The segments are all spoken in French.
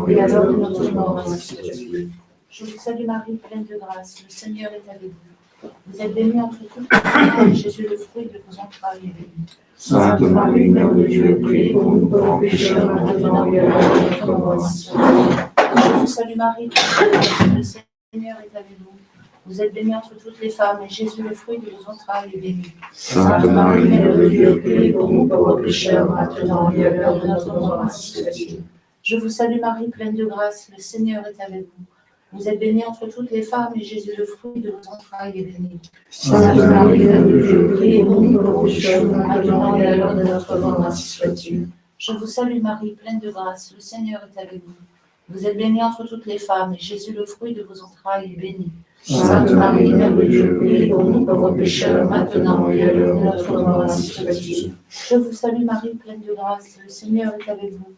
maintenant et à l'heure de notre mort. Ainsi soit-il. Je vous salue Marie, pleine de grâce, le Seigneur est avec vous. Vous êtes bénie entre toutes les femmes, et Jésus, le fruit de vos entrailles, est béni. Sainte Marie, Mère de Dieu, priez pour nous pauvres pécheurs, maintenant et à l'heure de notre mort. Ainsi soit-il. Je vous salue Marie, pleine de grâce, le Seigneur est avec vous. Vous êtes bénie entre toutes les femmes, et Jésus, le fruit de vos entrailles, est béni. Sainte Marie, Mère de Dieu, priez pour nous pauvres pécheurs, maintenant et à l'heure de notre mort. Ainsi soit-il. Je vous salue Marie, pleine de grâce, le Seigneur est avec vous. Vous êtes bénie entre toutes les femmes, et Jésus, le fruit de vos entrailles, est béni. Sainte Marie, Mère de Dieu, priez pour nous pauvres pécheurs, maintenant et à l'heure de notre mort. Ainsi soit-il. Je vous salue Marie, pleine de grâce, le Seigneur est avec vous. Vous êtes bénie entre toutes les femmes, et Jésus, le fruit de vos entrailles, est béni. Sainte Marie, Mère de Dieu, priez pour nous pauvres pécheurs, maintenant et à l'heure de notre mort. Ainsi soit-il. Je vous salue Marie, pleine de grâce, le Seigneur est avec vous.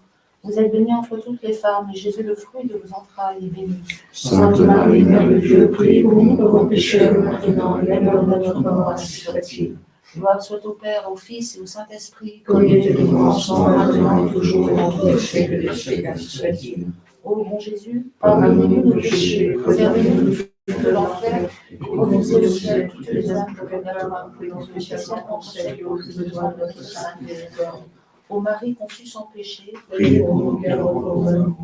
Vous êtes bénie entre toutes les femmes, et Jésus, le fruit de vos entrailles, est béni. Sainte Marie, Mère de Dieu, priez pour nous pauvres pécheurs, maintenant et à l'heure de notre mort. Ainsi soit-il. Gloire soit au Père, au Fils et au Saint-Esprit, Comme il était au commencement, maintenant et toujours, et dans tous les siècles des siècles. Ainsi soit-il. Ô bon Jésus, Pardonnez-nous nos péchés, préservez-nous du feu de l'enfer, et conduisez au ciel toutes les âmes purgatoires, spécialement celles qui ont le plus besoin de notre sainte miséricorde. Ô Marie conçue sans péché, Priez pour nous, pauvres pauvres.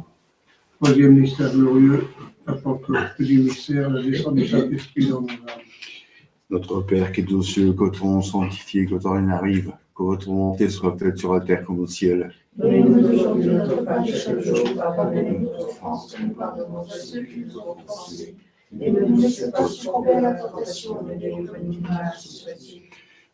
Troisième mystère glorieux, apporte du mystère, la descente du Saint-Esprit dans nos âmes. Notre Père qui es aux cieux, que ton nom soit sanctifié, que ton règne arrive, que votre volonté soit faite sur la terre comme au ciel. Donnez-nous aujourd'hui notre pain de chaque jour, pardonnez-nous nos offenses, nous pardonnons à ceux qui nous ont offensés. Et ne nous laissez pas succomber à la tentation, mais délivrez-nous du mal, ainsi soit-il.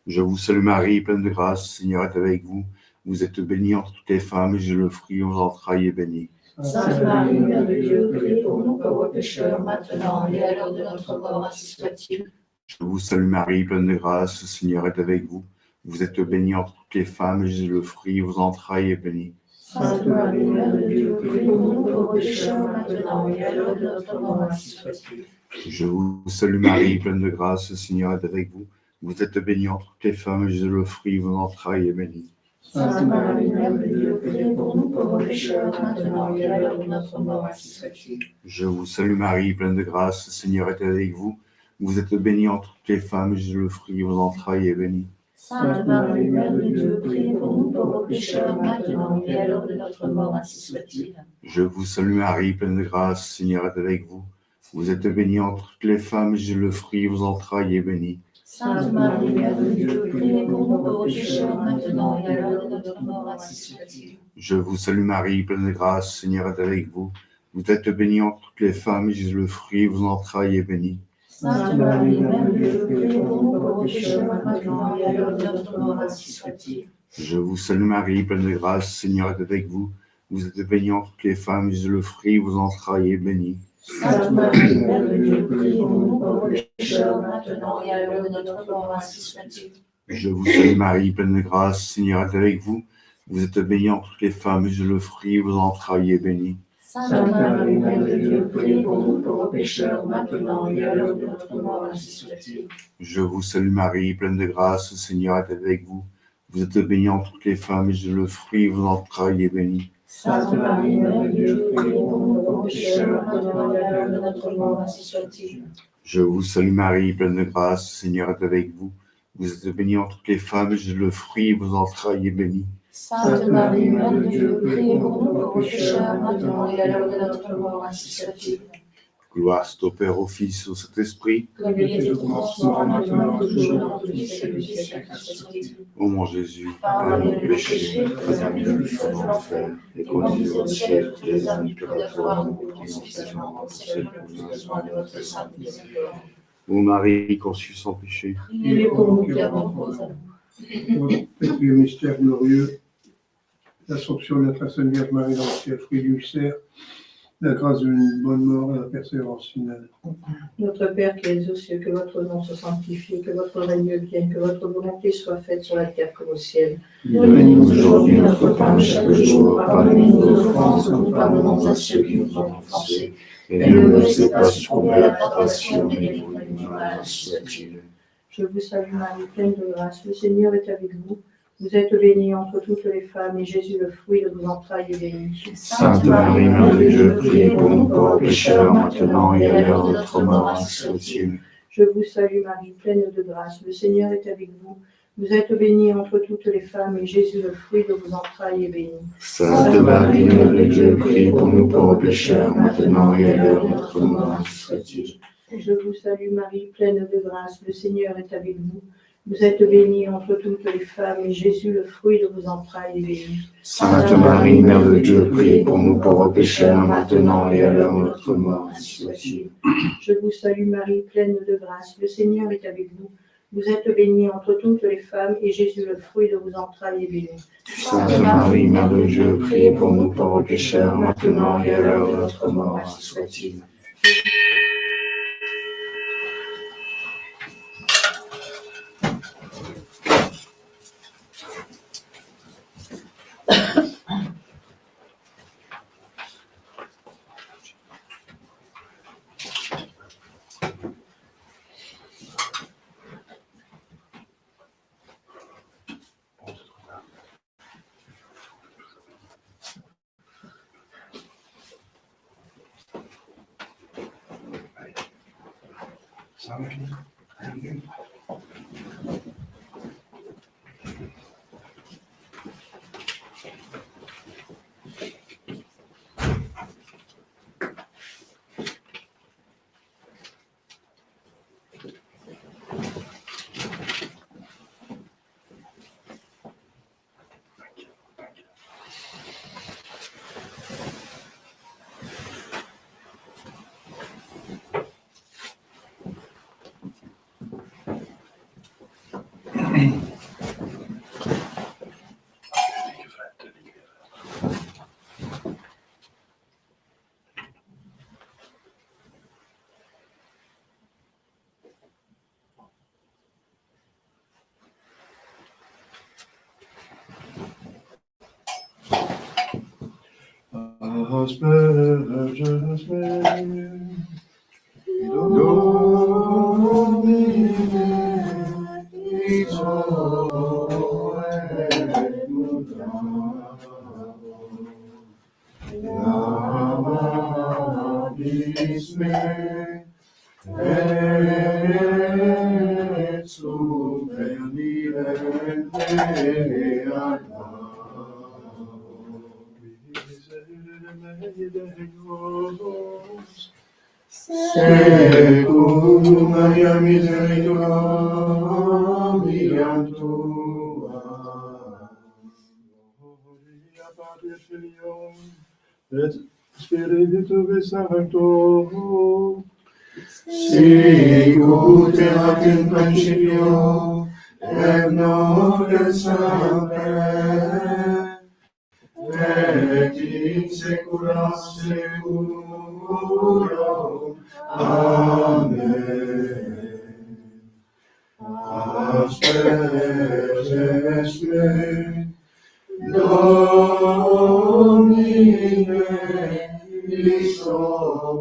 Je vous salue Marie, pleine de grâce, le Seigneur est avec vous. Vous êtes bénie entre toutes les femmes, et Jésus, le fruit de vos entrailles, est béni. Sainte Marie, Mère de Dieu, priez pour nous pauvres pécheurs, maintenant et à l'heure de notre mort, ainsi soit-il. Je vous salue Marie, pleine de grâce, le Seigneur est avec vous. Vous êtes bénie entre toutes les femmes, et Jésus, le fruit de vos entrailles, est béni. Sainte Marie, Mère de Dieu, priez pour nous pauvres pécheurs, maintenant et à l'heure de notre mort, ainsi soit-il. Je vous salue Marie, pleine de grâce, le Seigneur est avec vous. Vous êtes bénie entre toutes les femmes, et Jésus, le fruit de vos entrailles, est béni. Sainte Marie, Mère de Dieu, priez pour nous pauvres pécheurs, maintenant et à l'heure de notre mort, ainsi soit-il. Je vous salue Marie, pleine de grâce, le Seigneur est avec vous. Vous êtes bénie entre toutes les femmes, et Jésus, le fruit de vos entrailles, est béni. Sainte Marie, Mère de Dieu, priez pour nous pauvres pécheurs, maintenant et à l'heure de notre mort, ainsi soit-il. Je vous salue Marie, pleine de grâce, le Seigneur est avec vous. Vous êtes bénie entre toutes les femmes, et Jésus, le fruit de vos entrailles, est béni. Sainte Marie, Mère de Dieu, priez pour nous pauvres pécheurs, maintenant et à l'heure de notre mort, ainsi soit-il. Je vous salue Marie, pleine de grâce, le Seigneur est avec vous. Vous êtes bénie entre toutes les femmes, et Jésus, le fruit de vos entrailles, est béni. Sainte Marie, Mère de Dieu, priez pour nous pauvres pécheurs, maintenant et à l'heure de notre mort, ainsi soit-il. Je vous salue Marie, pleine de grâce, le Seigneur est avec vous. Vous êtes bénie entre toutes les femmes, et Jésus, le fruit de vos entrailles, est béni. Sainte Marie, Mère de Dieu, priez pour nous pauvres pécheurs, maintenant et à l'heure de notre mort, ainsi soit-il. Je vous salue Marie, pleine de grâce, le Seigneur est avec vous. Vous êtes bénie entre toutes les femmes, et Jésus, le fruit de vos entrailles, est béni. Sainte Marie, Mère de Dieu, priez pour nous pauvres pécheurs, maintenant et à l'heure de notre mort, ainsi soit-il. Je vous salue Marie, pleine de grâce, le Seigneur est avec vous. Vous êtes bénie entre toutes les femmes, et Jésus, le fruit de vos entrailles, est béni. Sainte Marie, Mère de Dieu, priez pour nous pauvres pécheurs, maintenant et à l'heure de notre mort, ainsi soit-il. Je vous salue Marie, pleine de grâce, le Seigneur est avec vous. Vous êtes bénie entre toutes les femmes, et Jésus, le fruit de vos entrailles, est béni. Sainte Marie, Mère de Dieu, priez pour nous pauvres pécheurs, maintenant et à l'heure de notre mort, ainsi soit-il. Gloire soit au Père, au Fils et au Saint-Esprit. Comme il était au commencement, maintenant et toujours, dans tous les siècles des siècles, ainsi soit-il. Ô mon Jésus, Pardonnez pardonnez nos péchés, préservez-nous du feu de l'enfer, et conduisez au ciel toutes les âmes du purgatoire, nous spécialement pour celles qui ont le plus besoin de votre sainte miséricorde. ô Marie conçue sans péché, Priez pour nous qui avons cause à vous. Quatrième mystère glorieux, l'Assomption de notre Sainte Vierge Marie dans le ciel, fruit du mystère, la grâce d'une bonne mort et la persévérance finale. Notre Père qui es aux cieux, que votre nom soit sanctifié, que votre règne vienne, que votre volonté soit faite sur la terre comme au ciel. Donnez-nous aujourd'hui notre pain de chaque jour. Pardonnez-nous nos offenses, comme nous pardonnons à ceux qui nous ont offensés. Et ne nous laissez pas succomber à la tentation, mais délivrez-nous du mal, ainsi soit-il. Je vous salue Marie, pleine de grâce, le Seigneur est avec vous. Vous êtes bénie entre toutes les femmes, et Jésus, le fruit de vos entrailles, est béni. Sainte Marie, Mère de Dieu, priez pour nous pauvres pécheurs, maintenant et à l'heure de notre mort, ainsi soit-il. Je vous salue Marie, pleine de grâce, le Seigneur est avec vous. Vous êtes bénie entre toutes les femmes, et Jésus, le fruit de vos entrailles, est béni. Sainte Marie, Mère de Dieu, priez pour nous pauvres pécheurs, maintenant et à l'heure de notre mort, ainsi soit-il. Je vous salue Marie, pleine de grâce, le Seigneur est avec vous. Vous êtes bénie entre toutes les femmes, et Jésus, le fruit de vos entrailles, est béni. Sainte Marie, Mère de Dieu, priez pour nous pauvres pécheurs, maintenant et à l'heure de notre mort, ainsi soit-il. Je vous salue Marie, pleine de grâce, le Seigneur est avec vous. Vous êtes bénie entre toutes les femmes, et Jésus, le fruit de vos entrailles, est béni. Sainte Marie, Mère de Dieu, priez pour nous pauvres pécheurs, maintenant et à l'heure de notre mort, ainsi soit-il. Asperges me, Domine, Iso et Amabis me, et supernirente Secum Maria misericordiam tua. Gloria Patri Filio et Spiritui Sancto. Sicut erat in principio et nunc et semper et in saecula saeculorum. Amen. Asperges me, Domine, iso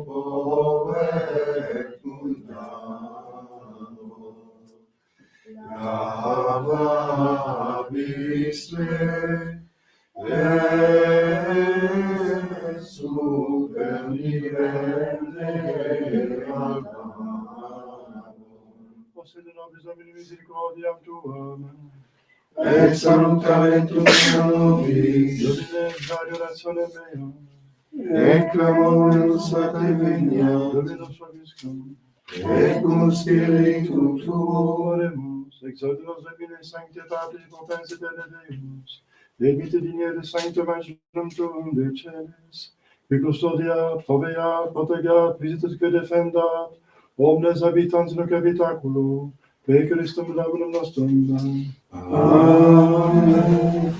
povet mundano. Lavabis me, et supernirente Possedo nobis Domini misericordiam tuam, et salutarentum nobis, Domine adorationem meam, et clamorus Pater venia, Dominus vobiscum, et cum spiritu tuo, oremus, exalte nos Domine sancte Patris propensite Deus, et vite digne de sancto evangelium tuum de celis, qui custodiat, proveat, protegat, visitat que defendat, omnes habitans in habitaculo, per Christum Dominum nostrum. Amen.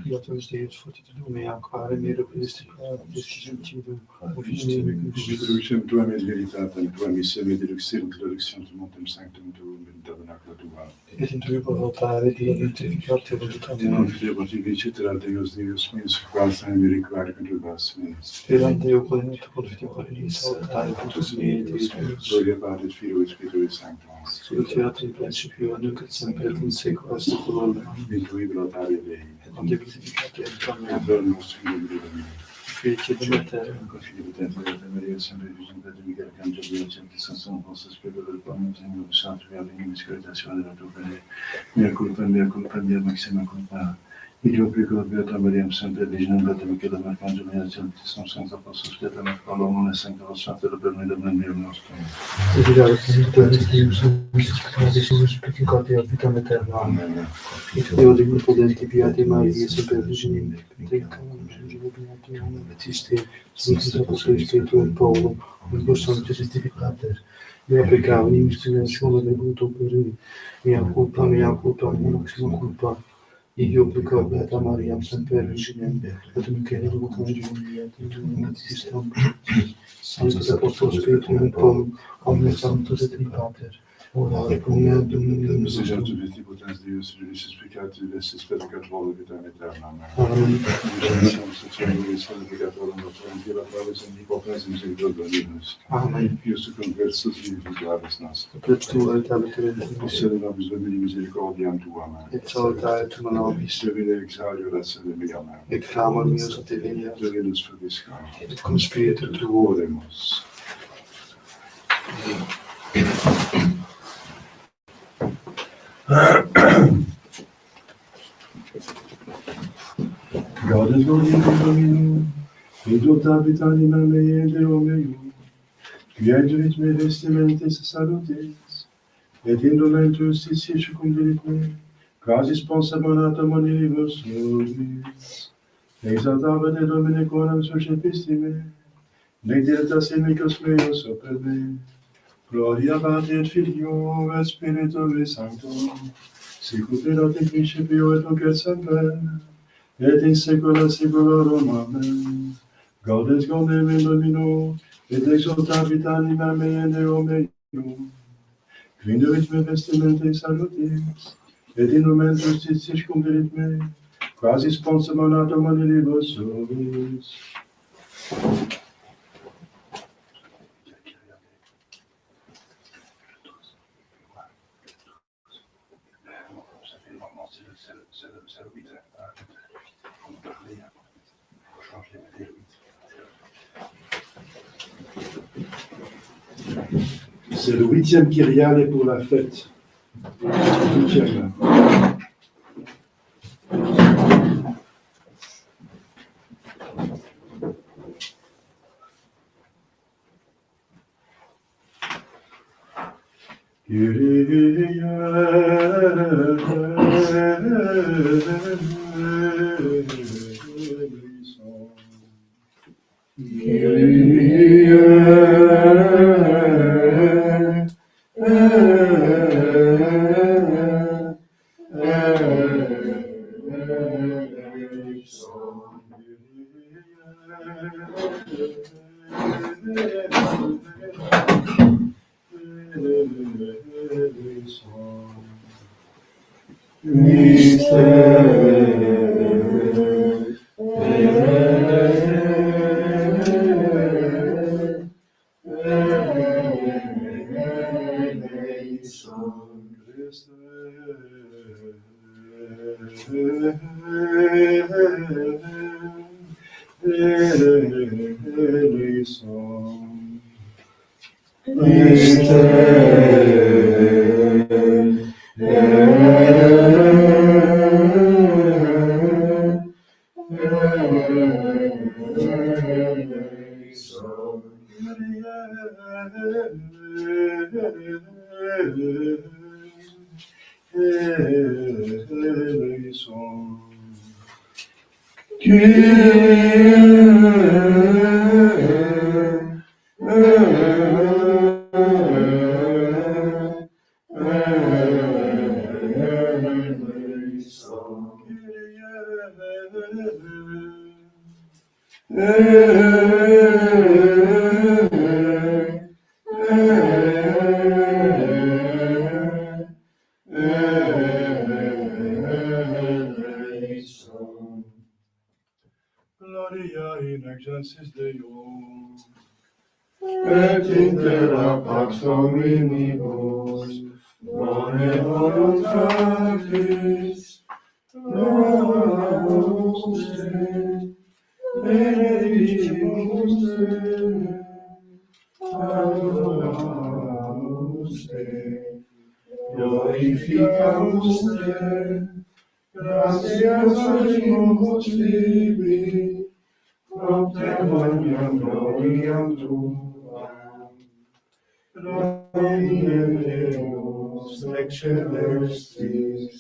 Dat we steeds voor te doen met elkaar en meer op de te doen. Of je stuurt Introducem tua veritatem, tua misse mediluxir introductione montem sanctum tuum in tabernaclo tua. et in tuo voltare di identificate volutamente. Non fidebat vicitra Deus Deus meus quas in miriquare conturbas meus. Sperante io conosco con il saltare tutto spirito Gloria Patri et Filio et Spiritui Sanctus. Sulfiato in principio, nunc et semper in saecula saeculorum. Intuit rotare Dei. Et non deficificate et Et tornam. dormus in Domini. Felice Demeter. Confide de Maria sempre Virgine de Miguel Cangelo Dio Sancti Sansum Posta Spiritu del Pomum Signor Santo Via Vini Miscreditazione della tua bene. Mia culpa, mia maxima culpa. Io prego Beata Maria sempre Virgine de Michele Arcangelo Dio Sancti Sansum Posta Spiritu del Pomum Signor Santo per noi del Dio nostro. Et il a representé Deus, mysticus, spiriticati a vitam aeterna. Amen. Et Deo de potenti Beate Maria, semper Virgine, Peccatum, Sangelo Beatum, Baptiste, Sanctis Apostoli Spiritu et Paulum, Omnibus Sanctis Justificator. Mea peccavi, nimis tenentione debuto pluri, mea culpa, mea maxima culpa. Io peccavi, Beata Maria, semper Virginem, et Michele Arcangelo, Baptistam, Sanctis Apostoli Spiritu et Paulum, omnes sanctus et Pater, ora et pro mea Domini Seigneur, nostrum. tu vesti potens Deus, Julius Peccatus, vestis peccator vitam aeterna. Amen. Amen. Pius conversus gravis nostri. Pret tu aetabiter in Sed nobis Domini misericordiam tuam. et salutare tu nobis, Severe exario racem meam. et clamor meus a te veniat, Dominus fabiscam. et cum spiritu tuo. Oremus. Gaudes Domino, exultavit anima mea Deo meum, qui agerit me vestimentis salutis, et indumentus justitia condirit me, quasi sponsa bonata monibus nobis. Exaltava de Domine coram suscepistime, nec diletas amicus meus super me. Gloria Patri et Filio et Spiritui Sanctum, sic ut erat in principio et nunc et semper, et in saecula saeculorum. Amen. Gaudes Domine Domino, et exultavit anima mea Deo meum, qui induit me vestimentis salutis, et in momentum justitia condirit me, quasi sponsa monata monilibus nobis. C'est le 8e Kyriale pour la fête. 8e. Gloria in excelsis Deo. Et in terra pax hominibus, bone voluntatis, Donamus te, benedicimus te, adoramus te, glorificamus te, gratias agimus tibi, propter magnam gloriam tuam, Domine Deus ex celestis,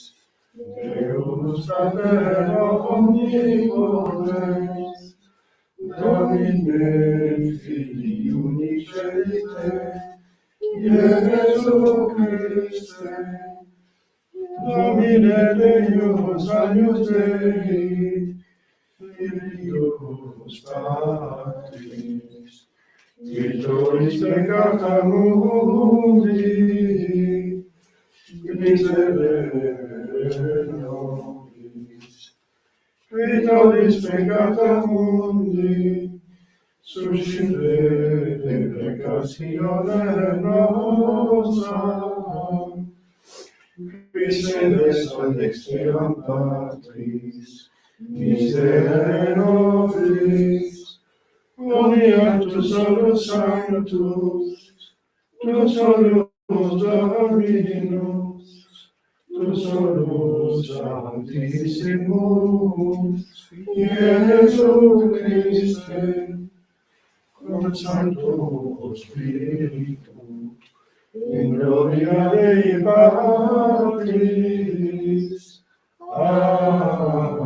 Deus Pater omnipotens, Domine Filii unicelite, Iesu Christe, Domine Deus agnus Dei, Filius Patris, Victoris peccata mundi, miserere nobis. Victoris peccata mundi, suscite peccatione nostra, qui sedes ad extremam Patris, miserere nobis. Gloria tu solus sanctus, tu solus Dominus, tu solus Sanctissimus, Iesu Christe, cum Sancto Spiritu, in gloria Dei Patris. Amen.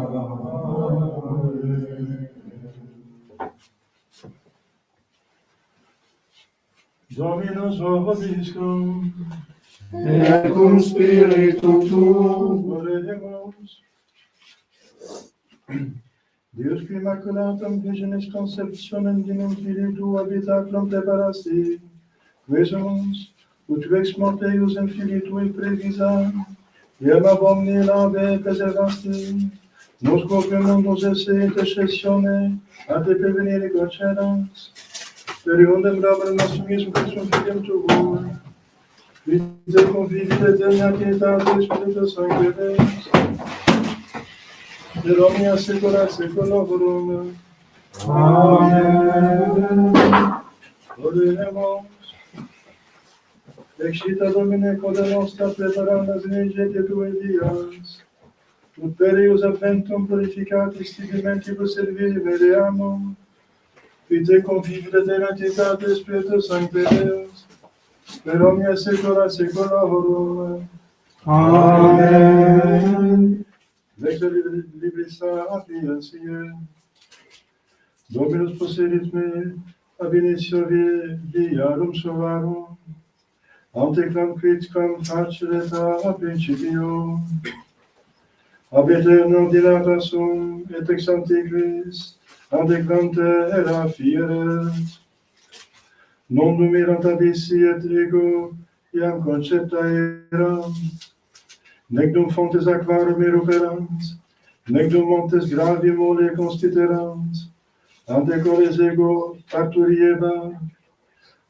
Dominus vobiscum, Et cum spiritu tuum, oremus. Deus qui immaculatum virginis conceptionem dinum filii tu habitaculum preparasti, quesumus, ut vex morteius in filii tui previsa, iam ab omni labe preservasti, nos quoque mundus esse intercessione, ad te prevenire concedas, per iundem rabem nostrum Iesum Christum Filium tuum, vite convivit eterna pietate Spiritus Sancti Deus, per omnia saecula saeculorum. Amen. Oremus. Exita Domine code nostra preparandas in egete tue dias, ut perius adventum purificatis tibimentibus serviri vereamum, vite convivit eterna pietate Spiritus Sancti Deus, per omnia saecula saeculorum. Amen. Lector libris Sapientiae. Dominus possedit me, ab initio viarum suarum, anteclam quidquam faceret ab principio, ab aeternum dilata sum, et ex antiquis, anteclam terra fieret. Non numerant abissi et ego, iam concepta eram, nec dum fontes aquarum eruperant, nec dum montes gravi mole constituerant, ante quales ego parturieba,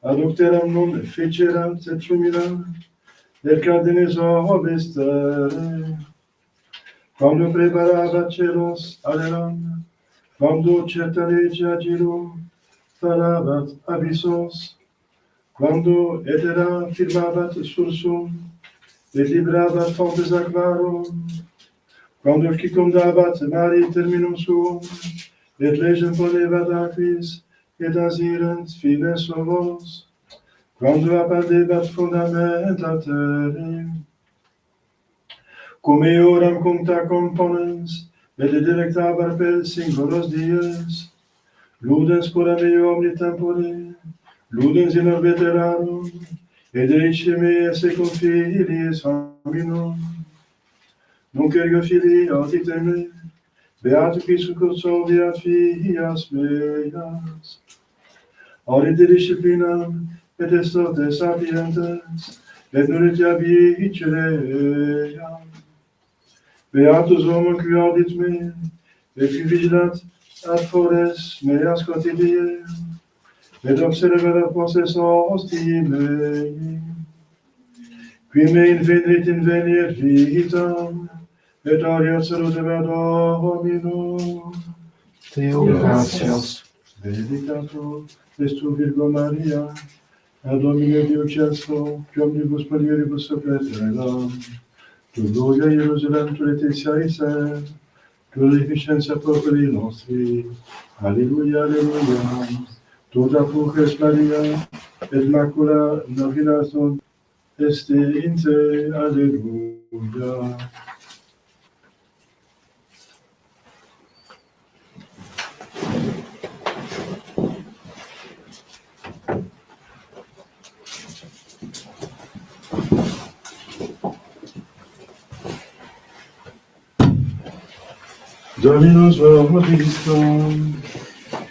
adducteram non fecerant et sumirant, et cadenes obestere. Quando preparabat celos aleram, quando certa lege agilo, falabat abyssos, quando etera firmabat sursum, et librabat fontes aquarum, quando circumdabat mari terminum suum, et legem ponebat aquis, et asirent fides ovos, quando appadebat fundamenta terrae, cum eoram cuncta componens, et delectabar per singulos dies, ludens pura meo omni tempore, ludens in orbe terrarum, et deice me secum filiis hominum, nunc ergo filii audite me, Beate Christus Cursor via Fias meas, audite disciplinam, et estote sapientes, et nulitia viceream. Beatus homo qui audit me, et qui vigilat ad fores meas quotidiem, et observat possessor stime, qui me invenit vitam, et audiat salutem Dominum. Deo gratias. Benedictatur es tu Virgo Maria, ad Domine Dioceso, qui omnibus mulieribus suppleteram, tu gloria Ierusalem, tu laetitia Isar, glorificentia populi nostri. Alleluia, alleluia. Tota pulchres Maria, et macula novina sunt este in te. Alleluia. Dominus vobiscum,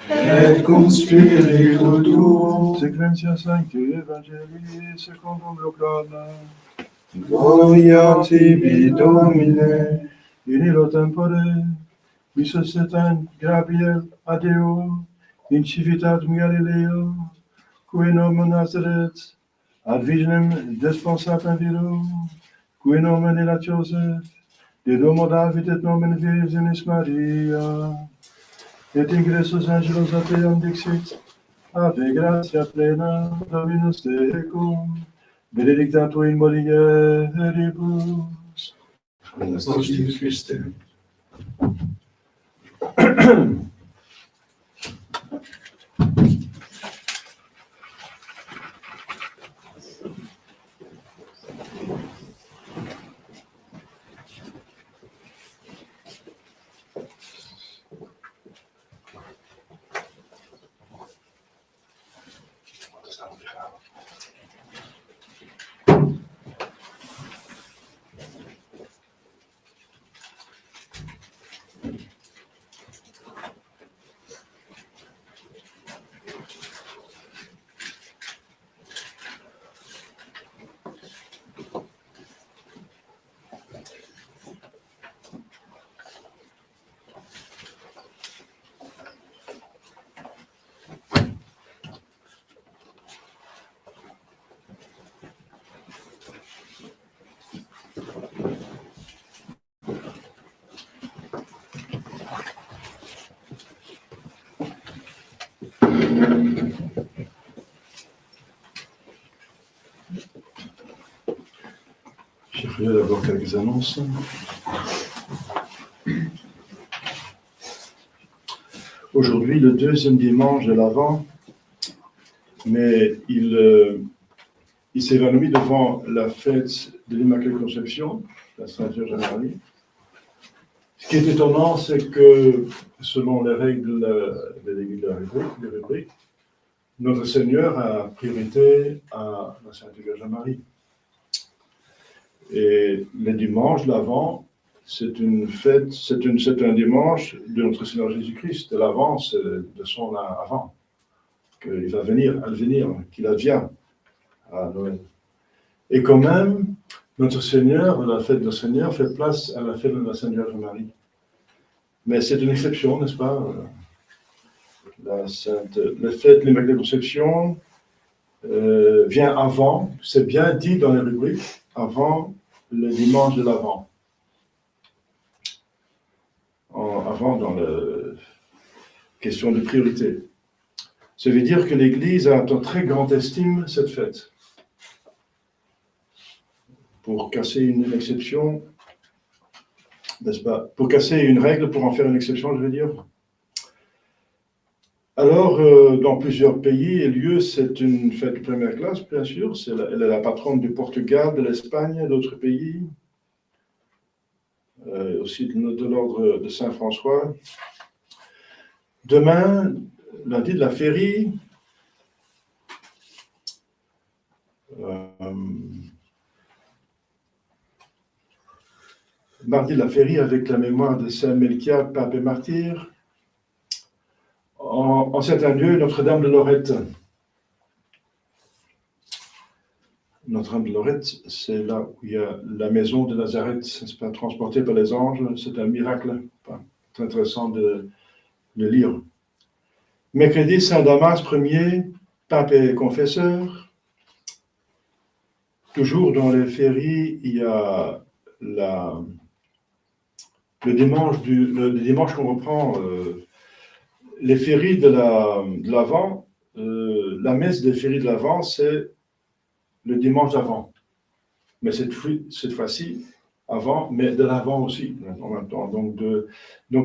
Et cum spiritu tuo, sequentia Sancti Evangelii secundum Lucana, gloria tibi, Domine. in illo tempore, qui suscitant Gabriel ad Deo, in civitatem Galileo, cui nomen Nazareth, ad virginem desponsatam virum, cui nomen illa Joseph, de domo David et nomen Virginis Maria, et ingressus angelos ateam dixit, Ave gratia plena, Dominus tecum, benedicta tu in mulieribus, Nostri Christe. Je ferai d'abord quelques annonces. Aujourd'hui, le deuxième dimanche de l'Avent, mais il s'évanouit devant la fête de l'Immaculée Conception, la Sainte Vierge Marie. Ce qui est étonnant, c'est que selon les règles de la rubrique, notre Seigneur a priorité à la Sainte Vierge Marie. Et le dimanche, l'Avent, c'est une fête, c'est un dimanche de notre Seigneur Jésus-Christ. De l'Avent, c'est de son avant, qu'il va venir, qu'il advient à Noël. Et quand même, notre Seigneur, la fête du Seigneur, fait place à la fête de la Sainte Vierge Marie. Mais c'est une exception, n'est-ce pas? La fête de l'Immaculée Conception vient avant, c'est bien dit dans les rubriques, avant le dimanche de l'Avent. Avant dans la question de priorité. Ça veut dire que l'Église a en très grande estime cette fête. Pour casser une exception, n'est-ce pas? Pour casser une règle, pour en faire une exception, je veux dire. Alors, dans plusieurs pays et lieux, c'est une fête de première classe, bien sûr. Elle est la patronne du Portugal, de l'Espagne, d'autres pays. Aussi de l'ordre de Saint-François. Demain, lundi de la Férie, mardi de la Férie avec la mémoire de Saint Melchior, pape et martyr. En certains lieux, Notre-Dame de Lorette. Notre-Dame de Lorette, c'est là où il y a la maison de Nazareth, n'est-ce pas, transportée par les anges. C'est un miracle. C'est intéressant de lire. Mercredi, Saint Damas Ier, pape et confesseur. Toujours dans les féries, il y a le dimanche qu'on reprend, les féries de l'Avent, la messe des féries de l'Avent, c'est le dimanche d'avant. Mais cette fois-ci, avant, mais de l'avant aussi, en même temps. Donc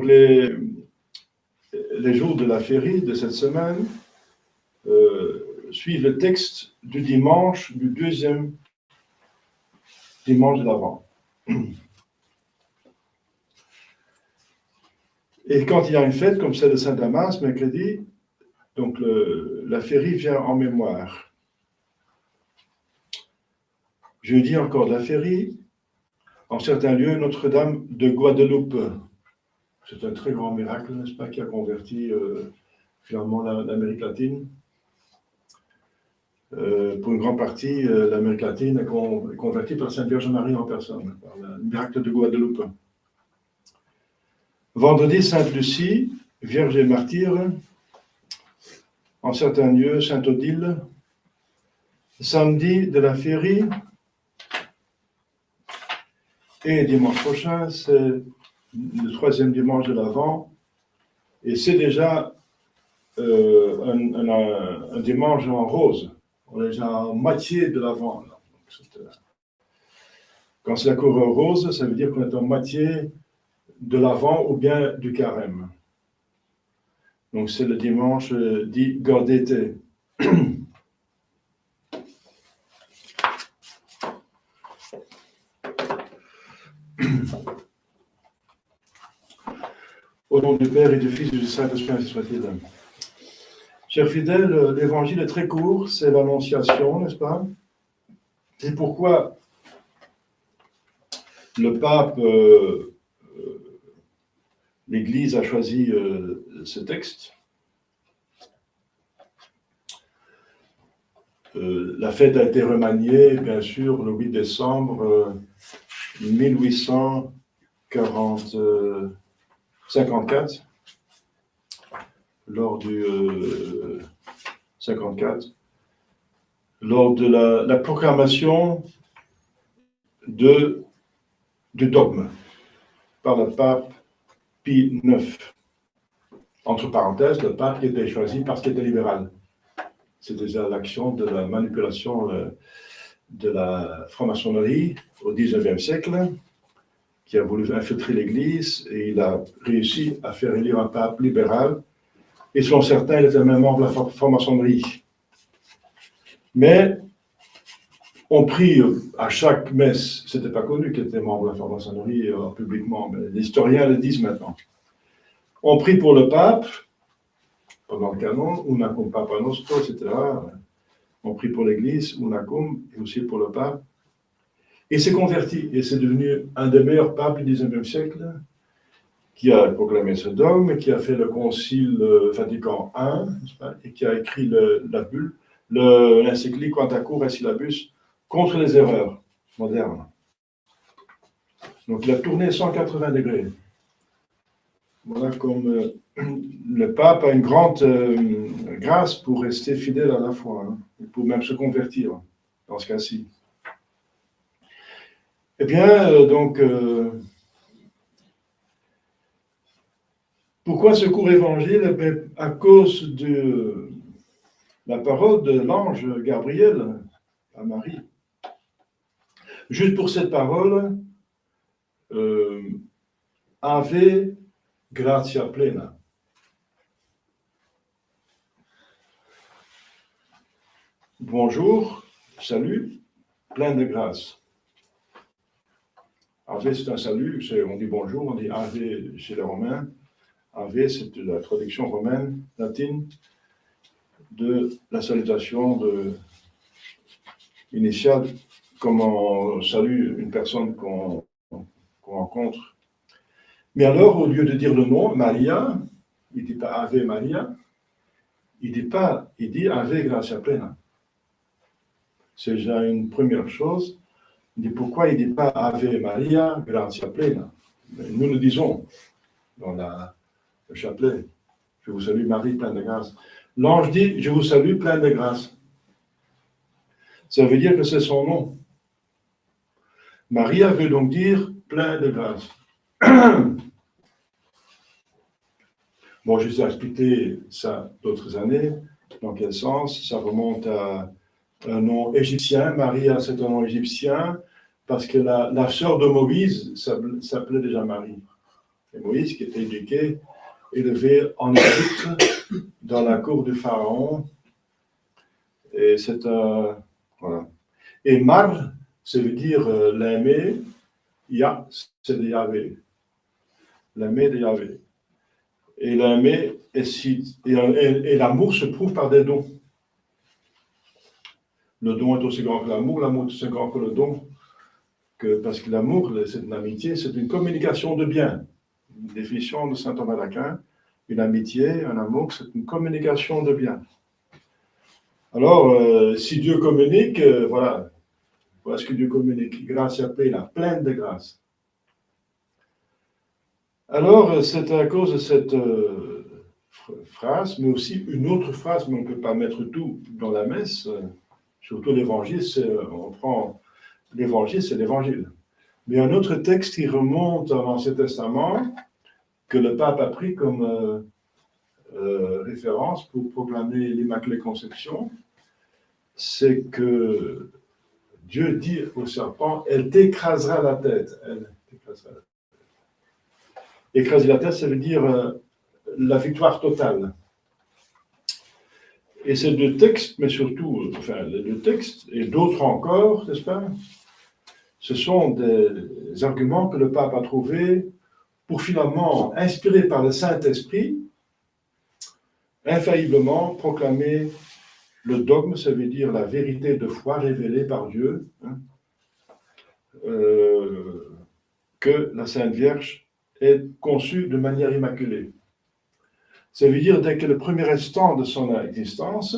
les jours de la férie de cette semaine suivent le texte du dimanche, du deuxième dimanche de l'avant. Et quand il y a une fête comme celle de Saint-Damas, mercredi, donc la férie vient en mémoire. Jeudi encore de la férie, en certains lieux, Notre-Dame de Guadeloupe. C'est un très grand miracle, n'est-ce pas, qui a converti finalement l'Amérique latine. Pour une grande partie, l'Amérique latine est convertie par Sainte Vierge Marie en personne, par le miracle de Guadeloupe. Vendredi, Sainte Lucie, Vierge et martyre. En certains lieux, Sainte Odile. Samedi de la férie. Et dimanche prochain, c'est le troisième dimanche de l'Avent. Et c'est déjà un dimanche en rose. On est déjà en moitié de l'Avent. Quand c'est la couleur rose, ça veut dire qu'on est en moitié de l'Avent ou bien du Carême. Donc c'est le dimanche dit Gaudete. Au nom du Père et du Fils et du Saint-Esprit, ainsi soit-il. Chers fidèles, l'évangile est très court, c'est l'Annonciation, n'est-ce pas? C'est pourquoi le pape, l'Église a choisi ce texte. La fête a été remaniée, bien sûr, le 8 décembre 1854, lors du 54, lors de la proclamation du dogme par le pape Pie IX. Entre parenthèses, le pape qui était choisi parce qu'il était libéral. C'est déjà l'action de la manipulation de la franc-maçonnerie au XIXe siècle, qui a voulu infiltrer l'Église, et il a réussi à faire élire un pape libéral. Et selon certains, il était même membre de la franc-maçonnerie. Mais on prie à chaque messe, c'était pas connu qu'il était membre de la franc-maçonnerie publiquement, mais les historiens le disent maintenant. On prie pour le pape, pendant le canon, Unacum Papa Nostro, etc. On prie pour l'Église, Unacum, et aussi pour le pape. Et s'est converti, et c'est devenu un des meilleurs papes du XIXe siècle, qui a proclamé ce dogme, qui a fait le concile Vatican I, et qui a écrit la bulle, l'encyclique Quanta Cura Syllabus, contre les erreurs modernes. Donc il a tourné 180 degrés. Voilà comme le pape a une grande grâce pour rester fidèle à la foi, hein, pour même se convertir, dans ce cas-ci. Eh bien, pourquoi ce court évangile? Eh bien, à cause de la parole de l'ange Gabriel à Marie. Juste pour cette parole, Ave gratia plena. Bonjour, salut, plein de grâce. Ave, c'est un salut, on dit bonjour, on dit Ave chez les Romains. Ave, c'est la traduction romaine, latine, de la salutation initiale, comme on salue une personne qu'on rencontre. Mais alors, au lieu de dire le nom, Maria, il ne dit pas Ave Maria, il dit Ave Gratia Plena. C'est déjà une première chose. Il dit pourquoi il ne dit pas Ave Maria Gratia Plena. Mais nous le disons dans le chapelet. Je vous salue Marie, pleine de grâce. L'ange dit je vous salue, pleine de grâce. Ça veut dire que c'est son nom. Maria veut donc dire plein de grâce. Bon, je vous ai expliqué ça d'autres années. Dans quel sens? Ça remonte à un nom égyptien. Maria, c'est un nom égyptien parce que la sœur de Moïse s'appelait déjà Marie. Et Moïse, qui était éduqué, élevé en Égypte, dans la cour du Pharaon. Et c'est un... Voilà. Et Mar, ça veut dire l'aimer. Ya, c'est de Yahvé. L'aimer de Yahvé. Et l'aimer, et l'amour se prouve par des dons. Le don est aussi grand que l'amour est aussi grand que le don. Parce que l'amour, c'est une amitié, c'est une communication de bien. Une définition de saint Thomas d'Aquin, une amitié, un amour, c'est une communication de bien. Alors, si Dieu communique, voilà ce que Dieu communique. Grâce à la pleine de grâce. Alors, c'est à cause de cette phrase, mais aussi une autre phrase, mais on ne peut pas mettre tout dans la messe, surtout l'évangile, on prend l'évangile, c'est l'évangile. Mais un autre texte qui remonte à l'Ancien Testament, que le pape a pris comme référence pour proclamer l'Immaculée Conception, c'est que Dieu dit au serpent, elle t'écrasera la tête. Elle t'écrasera la tête. Écraser la tête, ça veut dire la victoire totale. Et ces deux textes, mais surtout, les deux textes, et d'autres encore, n'est-ce pas, ce sont des arguments que le pape a trouvés pour finalement, inspiré par le Saint-Esprit, infailliblement proclamer le dogme, ça veut dire la vérité de foi révélée par Dieu, que la Sainte Vierge est conçue de manière immaculée. Ça veut dire dès que le premier instant de son existence,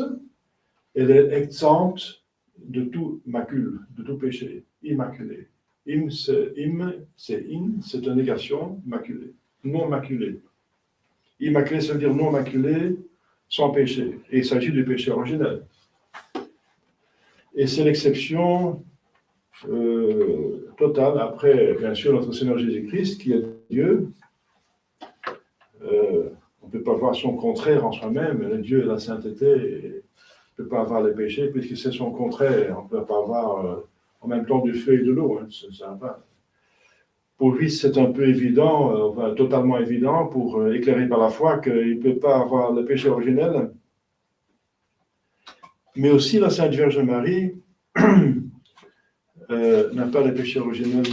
elle est exempte de tout macule, de tout péché, immaculée. C'est une négation, maculée, non maculée. Immaculée, ça veut dire non maculée, sans péché. Et il s'agit du péché originel. Et c'est l'exception totale, après, bien sûr, notre Seigneur Jésus-Christ, qui est Dieu. On ne peut pas voir son contraire en soi-même. Le Dieu et la sainteté, on ne peut pas avoir les péchés, puisque c'est son contraire. On ne peut pas avoir en même temps du feu et de l'eau. Ça va. Pour lui, c'est un peu évident, totalement évident, pour éclairer par la foi, qu'il ne peut pas avoir le péché originel. Mais aussi la Sainte Vierge Marie n'a pas le péché originel.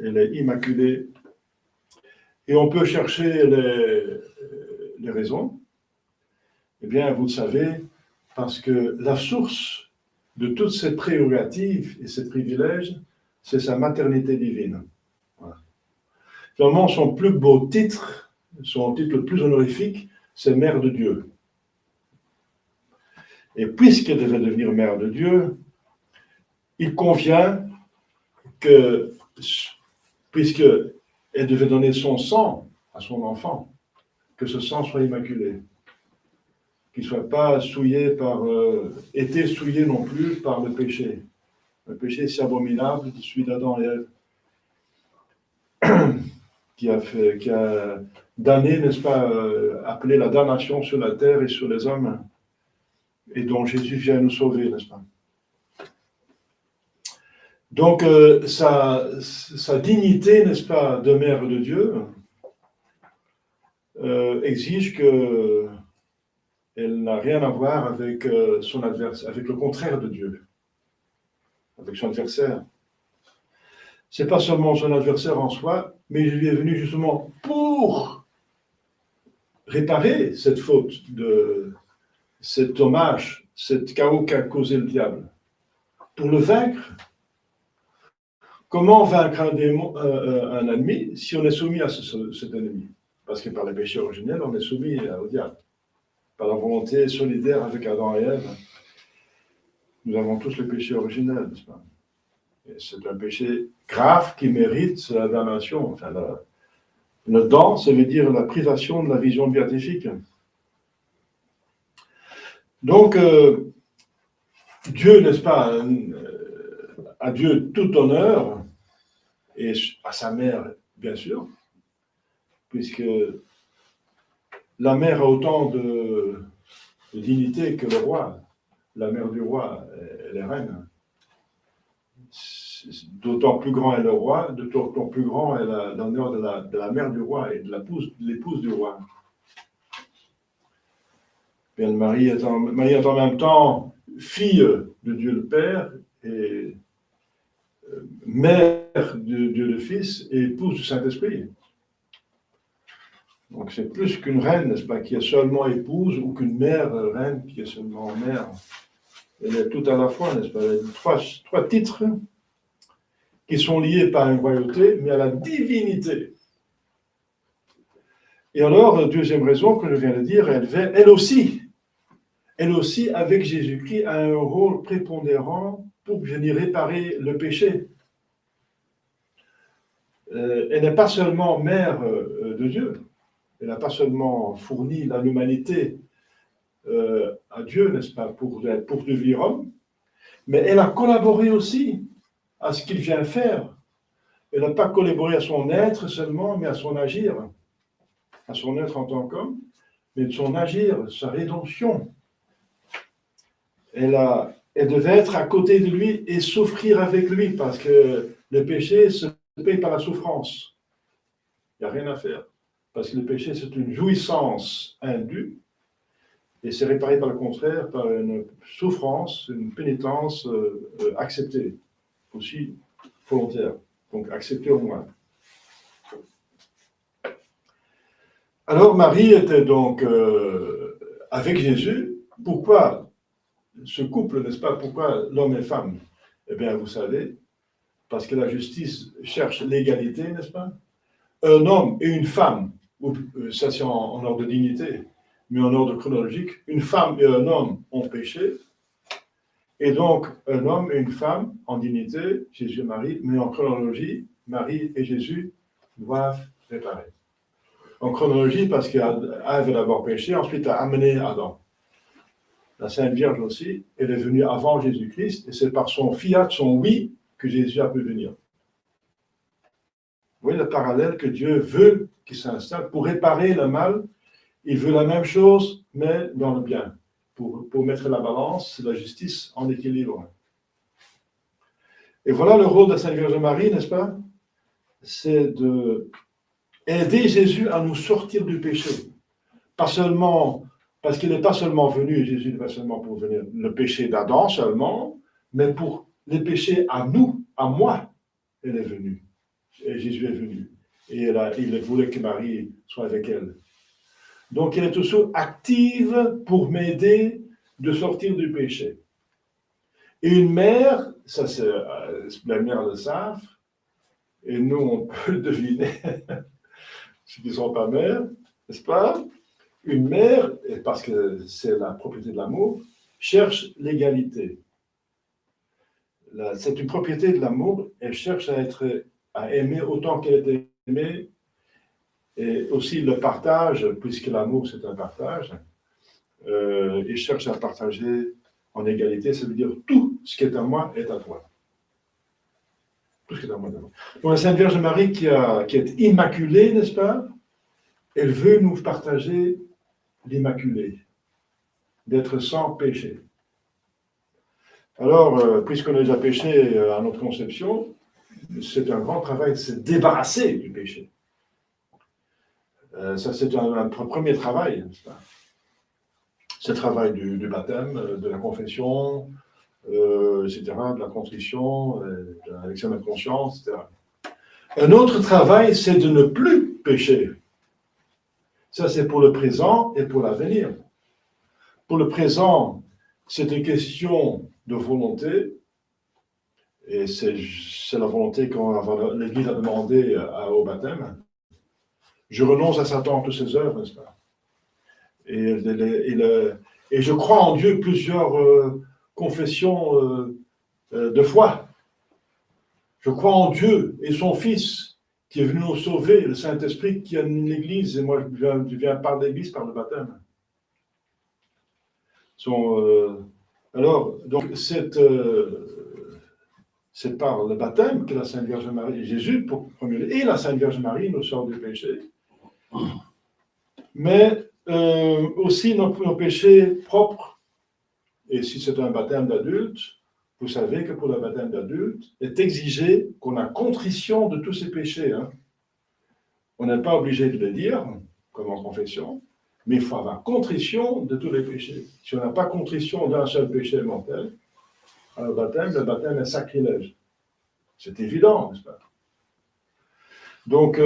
Elle est immaculée. Et on peut chercher les raisons. Eh bien, vous le savez, parce que la source de toutes ces prérogatives et ces privilèges, c'est sa maternité divine. Voilà. Finalement, son plus beau titre, son titre le plus honorifique, c'est Mère de Dieu. Et puisqu'elle devait devenir Mère de Dieu, il convient que, puisqu'elle devait donner son sang à son enfant, que ce sang soit immaculé, qu'il ne soit pas souillé été souillé non plus par le péché. Le péché si abominable de celui d'Adam et Ève, qui a damné, n'est-ce pas, appelé la damnation sur la terre et sur les hommes, et dont Jésus vient nous sauver, n'est-ce pas? Donc, sa dignité, n'est-ce pas, de mère de Dieu, exige qu'elle n'a rien à voir avec son adversaire, avec le contraire de Dieu, avec son adversaire. C'est pas seulement son adversaire en soi, mais il est venu justement pour réparer cette faute, cet dommage, cet chaos qu'a causé le diable, pour le vaincre, Comment vaincre un ennemi si on est soumis à cet ennemi? Parce que par le péché originel, on est soumis au diable. Par la volonté solidaire avec Adam et Ève, nous avons tous le péché originel, n'est-ce pas? Et c'est un péché grave qui mérite la damnation. Enfin, le dan, ça veut dire la privation de la vision béatifique. Donc, Dieu, n'est-ce pas, à Dieu tout honneur, et à sa mère, bien sûr, puisque la mère a autant de dignité que le roi. La mère du roi, elle est reine. D'autant plus grand est le roi, d'autant plus grand est l'honneur de la mère du roi et de l'épouse du roi. Bien, Marie est en même temps fille de Dieu le Père et mère de Dieu le Fils et épouse du Saint-Esprit. Donc c'est plus qu'une reine, n'est-ce pas, qui est seulement épouse ou qu'une mère reine qui est seulement mère. Elle est tout à la fois, n'est-ce pas, elle a trois titres qui sont liés par une royauté, mais à la divinité. Et alors, deuxième raison que je viens de dire, elle aussi, avec Jésus-Christ, a un rôle prépondérant pour venir réparer le péché. Elle n'est pas seulement mère de Dieu, elle n'a pas seulement fourni l'humanité à Dieu, n'est-ce pas, pour devenir homme, mais elle a collaboré aussi à ce qu'il vient faire. Elle n'a pas collaboré à son être seulement, mais à son agir, à son être en tant qu'homme, mais de son agir, sa rédemption. Elle devait être à côté de lui et souffrir avec lui, parce que le péché se paye par la souffrance. Il n'y a rien à faire. Parce que le péché, c'est une jouissance indue, et c'est réparé par le contraire, par une souffrance, une pénitence acceptée, aussi volontaire. Donc acceptée au moins. Alors Marie était donc avec Jésus. Pourquoi ce couple, n'est-ce pas? Pourquoi l'homme et femme? Eh bien, vous savez, parce que la justice cherche l'égalité, n'est-ce pas? Un homme et une femme, ça c'est en ordre de dignité, mais en ordre chronologique, une femme et un homme ont péché, et donc un homme et une femme en dignité, Jésus et Marie, mais en chronologie, Marie et Jésus doivent réparer. En chronologie, parce qu'Ève a d'abord péché, ensuite a amené Adam. La Sainte Vierge aussi, elle est venue avant Jésus-Christ, et c'est par son fiat, son oui, que Jésus a pu venir. Vous voyez le parallèle que Dieu veut qu'il s'installe pour réparer le mal. Il veut la même chose, mais dans le bien, pour mettre la balance, la justice en équilibre. Et voilà le rôle de la Sainte Vierge Marie, n'est-ce pas? C'est de aider Jésus à nous sortir du péché. Pas seulement, parce qu'il n'est pas seulement venu, Jésus n'est pas seulement pour venir le péché d'Adam seulement, mais pour les péchés à nous, à moi, elle est venue. Et Jésus est venu. Et il voulait que Marie soit avec elle. Donc, elle est toujours active pour m'aider de sortir du péché. Et une mère, ça c'est la mère le savent, et nous on peut le deviner, ceux qui ne sont pas mères, n'est-ce pas? Une mère, parce que c'est la propriété de l'amour, cherche l'égalité. C'est une propriété de l'amour, elle cherche à aimer autant qu'elle est aimée, et aussi le partage, puisque l'amour c'est un partage, et cherche à partager en égalité, ça veut dire tout ce qui est à moi est à toi. Tout ce qui est à moi est à toi. Donc la Sainte Vierge Marie qui est immaculée, n'est-ce pas? Elle veut nous partager l'immaculée, d'être sans péché. Alors, puisqu'on a déjà péché à notre conception, c'est un grand travail de se débarrasser du péché. Ça, c'est un premier travail, n'est-ce pas? C'est le travail du baptême, de la confession, etc., de la contrition, de l'examen de conscience, etc. Un autre travail, c'est de ne plus pécher. Ça, c'est pour le présent et pour l'avenir. Pour le présent, c'est une question de volonté. Et c'est la volonté que l'Église a demandé au baptême. Je renonce à Satan toutes ses œuvres, n'est-ce pas? Et je crois en Dieu, plusieurs confessions de foi. Je crois en Dieu et son Fils qui est venu nous sauver, le Saint-Esprit qui a une Église, et moi je viens par l'Église par le baptême. Alors, donc, c'est par le baptême que la Sainte Vierge Marie, Jésus, et la Sainte Vierge Marie nous sort du péché. Mais aussi nos péchés propres. Et si c'est un baptême d'adulte, vous savez que pour le baptême d'adulte, est exigé qu'on a contrition de tous ces péchés. Hein. On n'est pas obligé de les dire, comme en confession, mais il faut avoir contrition de tous les péchés. Si on n'a pas contrition d'un seul péché mortel, le baptême est sacrilège. C'est évident, n'est-ce pas? Donc,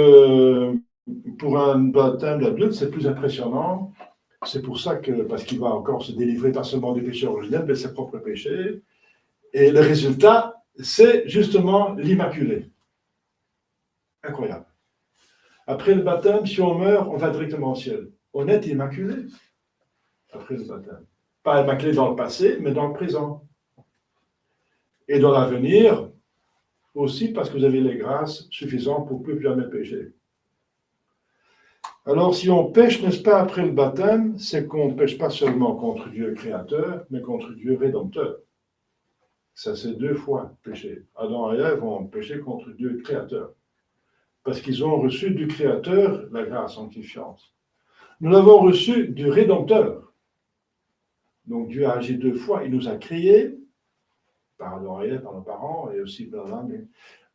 pour un baptême d'adulte, c'est plus impressionnant. C'est pour ça que, parce qu'il va encore se délivrer pas seulement du péché originel, mais de ses propres péchés. Et le résultat, c'est justement l'Immaculée. Incroyable. Après le baptême, si on meurt, on va directement au ciel. On est immaculé après le baptême. Pas immaculé dans le passé, mais dans le présent. Et dans l'avenir, aussi parce que vous avez les grâces suffisantes pour plus jamais pécher. Alors, si on pêche, n'est-ce pas, après le baptême, c'est qu'on ne pêche pas seulement contre Dieu créateur, mais contre Dieu rédempteur. Ça, c'est deux fois péché. Adam et Ève ont péché contre Dieu créateur. Parce qu'ils ont reçu du créateur la grâce sanctifiante. Nous l'avons reçu du rédempteur. Donc, Dieu a agi deux fois. Il nous a créés, par Adam et Ève, par nos parents, et aussi par l'âme,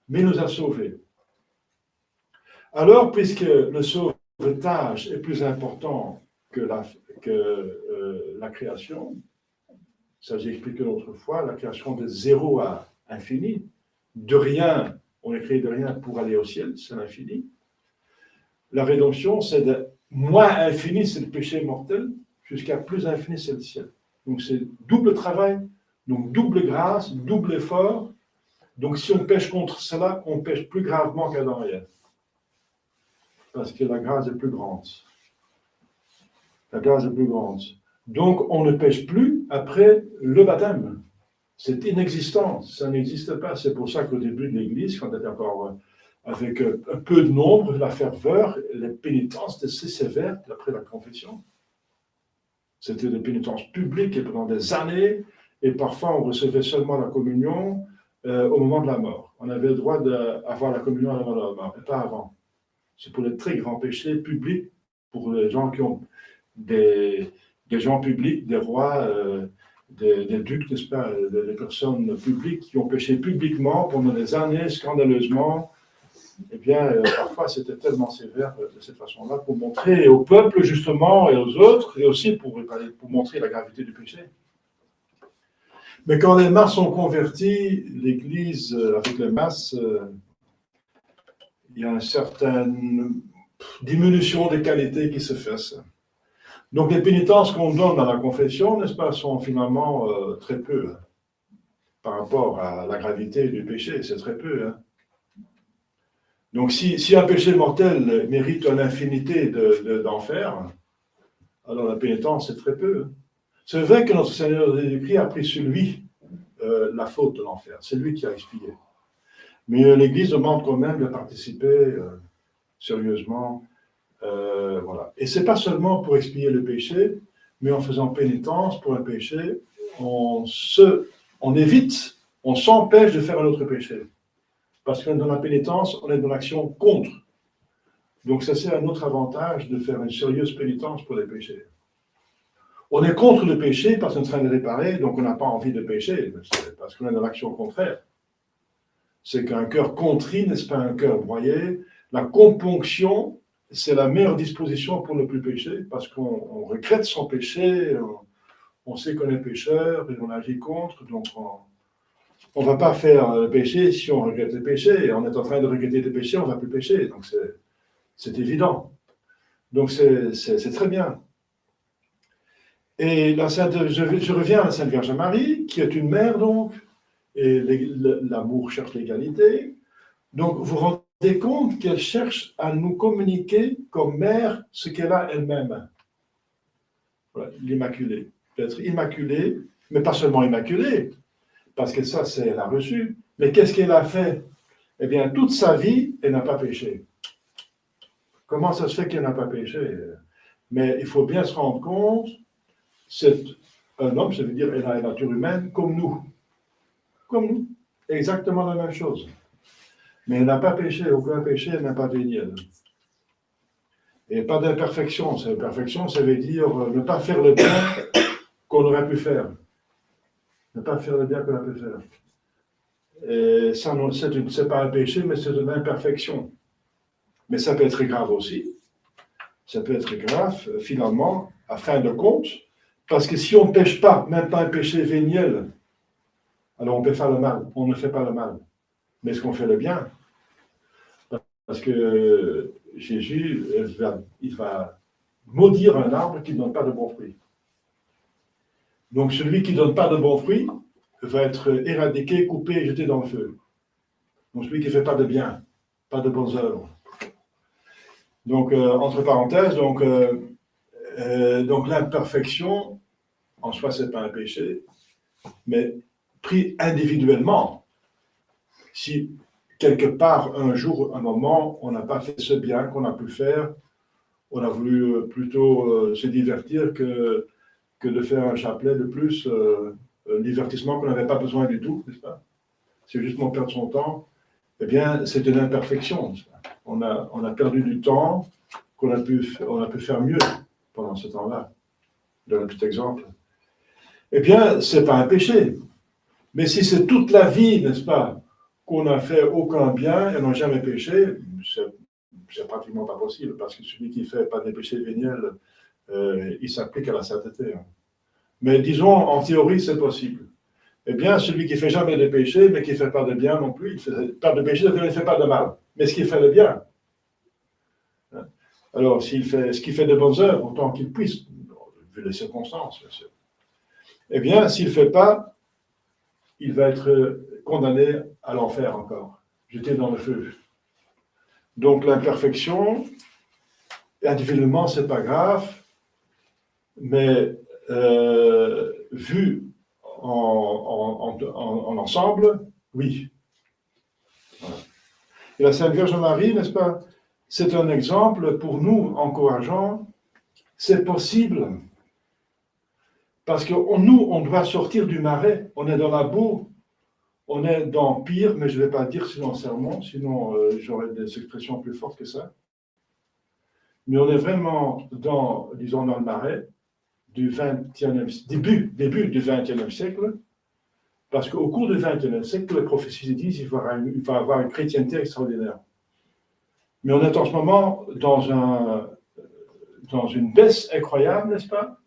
mais il nous a sauvés. Alors, puisque le sauvetage est plus important que la création, ça j'ai expliqué l'autre fois, la création de 0 à infini, de rien, on est créé de rien pour aller au ciel, c'est l'infini. La rédemption, c'est de moins infini, c'est le péché mortel, jusqu'à plus infini, c'est le ciel. Donc c'est double travail, donc double grâce, double effort. Donc si on pêche contre cela, on pêche plus gravement qu'Adam et Ève. Parce que la grâce est plus grande. La grâce est plus grande. Donc, on ne pêche plus après le baptême. C'est inexistant, ça n'existe pas. C'est pour ça qu'au début de l'Église, quand elle était encore avec un peu de nombre, la ferveur, les pénitences étaient assez sévères après la confession. C'était des pénitences publiques et pendant des années, et parfois on recevait seulement la communion au moment de la mort. On avait le droit d'avoir la communion avant la mort, mais pas avant. C'est pour les très grands péchés publics, pour les gens qui ont des gens publics, des rois, des ducs, n'est-ce pas, des personnes publiques qui ont péché publiquement pendant des années, scandaleusement. Eh bien, parfois, c'était tellement sévère de cette façon-là pour montrer au peuple, justement, et aux autres, et aussi pour montrer la gravité du péché. Mais quand les masses sont converties, l'Église, avec les masses, il y a une certaine diminution des qualités qui se fait. Donc les pénitences qu'on donne dans la confession, n'est-ce pas, sont finalement très peu par rapport à la gravité du péché, c'est très peu. Hein. Donc si un péché mortel mérite une infinité d'enfers, alors la pénitence c'est très peu. C'est vrai que notre Seigneur Jésus-Christ a pris sur lui la faute de l'enfer, c'est lui qui a expié. Mais l'Église demande quand même de participer sérieusement. Voilà. Et ce n'est pas seulement pour expier le péché, mais en faisant pénitence pour un péché, on évite, on s'empêche de faire un autre péché. Parce que dans la pénitence, on est dans l'action contre. Donc ça, c'est un autre avantage de faire une sérieuse pénitence pour les péchés. On est contre le péché parce qu'on est en train de réparer, donc on n'a pas envie de pécher, parce qu'on est dans l'action contraire. C'est qu'un cœur contrit, n'est-ce pas, un cœur broyé. La componction, c'est la meilleure disposition pour ne plus pécher, parce qu'on regrette son péché, on sait qu'on est pécheur et on agit contre, donc on ne va pas faire le péché si on regrette le péché, et on est en train de regretter le péché, on ne va plus pécher, donc c'est évident. Donc c'est très bien. Et je reviens à la Sainte Vierge Marie, qui est une mère donc, et l'amour cherche l'égalité. Donc, vous vous rendez compte qu'elle cherche à nous communiquer comme mère ce qu'elle a elle-même. Voilà, l'immaculée. D'être immaculée, mais pas seulement immaculée, parce que ça, c'est elle a reçu. Mais qu'est-ce qu'elle a fait? Eh bien, toute sa vie, elle n'a pas péché. Comment ça se fait qu'elle n'a pas péché? Mais il faut bien se rendre compte, c'est un homme, ça veut dire elle a une nature humaine comme nous. Comme nous. Exactement la même chose. Mais elle n'a pas péché, aucun péché, elle n'a pas véniel. Et pas d'imperfection. Imperfection, ça veut dire ne pas faire le bien qu'on aurait pu faire. Ne pas faire le bien qu'on aurait pu faire. Et ça, c'est pas un péché, mais c'est une imperfection. Mais ça peut être grave aussi. Ça peut être grave, finalement, à fin de compte, parce que si on ne pêche pas, même pas un péché véniel, alors on peut faire le mal. On ne fait pas le mal. Mais est-ce qu'on fait le bien? Parce que Jésus, il va maudire un arbre qui ne donne pas de bons fruits. Donc celui qui ne donne pas de bons fruits va être éradiqué, coupé et jeté dans le feu. Donc celui qui ne fait pas de bien, pas de bonnes œuvres. Donc, entre parenthèses, donc l'imperfection, en soi, ce n'est pas un péché, mais pris individuellement, si quelque part, un jour, un moment, on n'a pas fait ce bien qu'on a pu faire, on a voulu plutôt se divertir que de faire un chapelet de plus, un divertissement qu'on n'avait pas besoin du tout, n'est-ce pas? C'est justement perdre son temps. Eh bien, c'est une imperfection. On a perdu du temps on a pu faire mieux pendant ce temps-là. Je donne un petit exemple. Eh bien, ce n'est pas un péché. Mais si c'est toute la vie, n'est-ce pas, qu'on n'a fait aucun bien et n'a jamais péché, c'est pratiquement pas possible, parce que celui qui ne fait pas des péchés véniels, il s'applique à la sainteté. Mais disons, en théorie, c'est possible. Eh bien, celui qui ne fait jamais de péché, mais qui ne fait pas de bien non plus, il ne fait pas de péché, il ne fait pas de mal. Mais ce qui fait le bien. Alors, ce qu'il fait de bonnes œuvres, autant qu'il puisse, vu les circonstances, bien sûr. Eh bien, s'il ne fait pas, il va être condamné à l'enfer encore, jeté dans le feu. Donc, l'imperfection, individuellement, ce n'est pas grave, mais vu en ensemble, oui. Voilà. Et la Sainte Vierge Marie, n'est-ce pas, c'est un exemple pour nous encourageant. C'est possible. Parce que nous, on doit sortir du marais. On est dans la boue. On est dans pire, mais je ne vais pas dire sinon sermon, sinon j'aurais des expressions plus fortes que ça. Mais on est vraiment dans le marais du début du XXe siècle. Parce qu'au cours du XXe siècle, les prophéties disent qu'il va y avoir une chrétienté extraordinaire. Mais on est en ce moment dans une baisse incroyable, n'est-ce pas?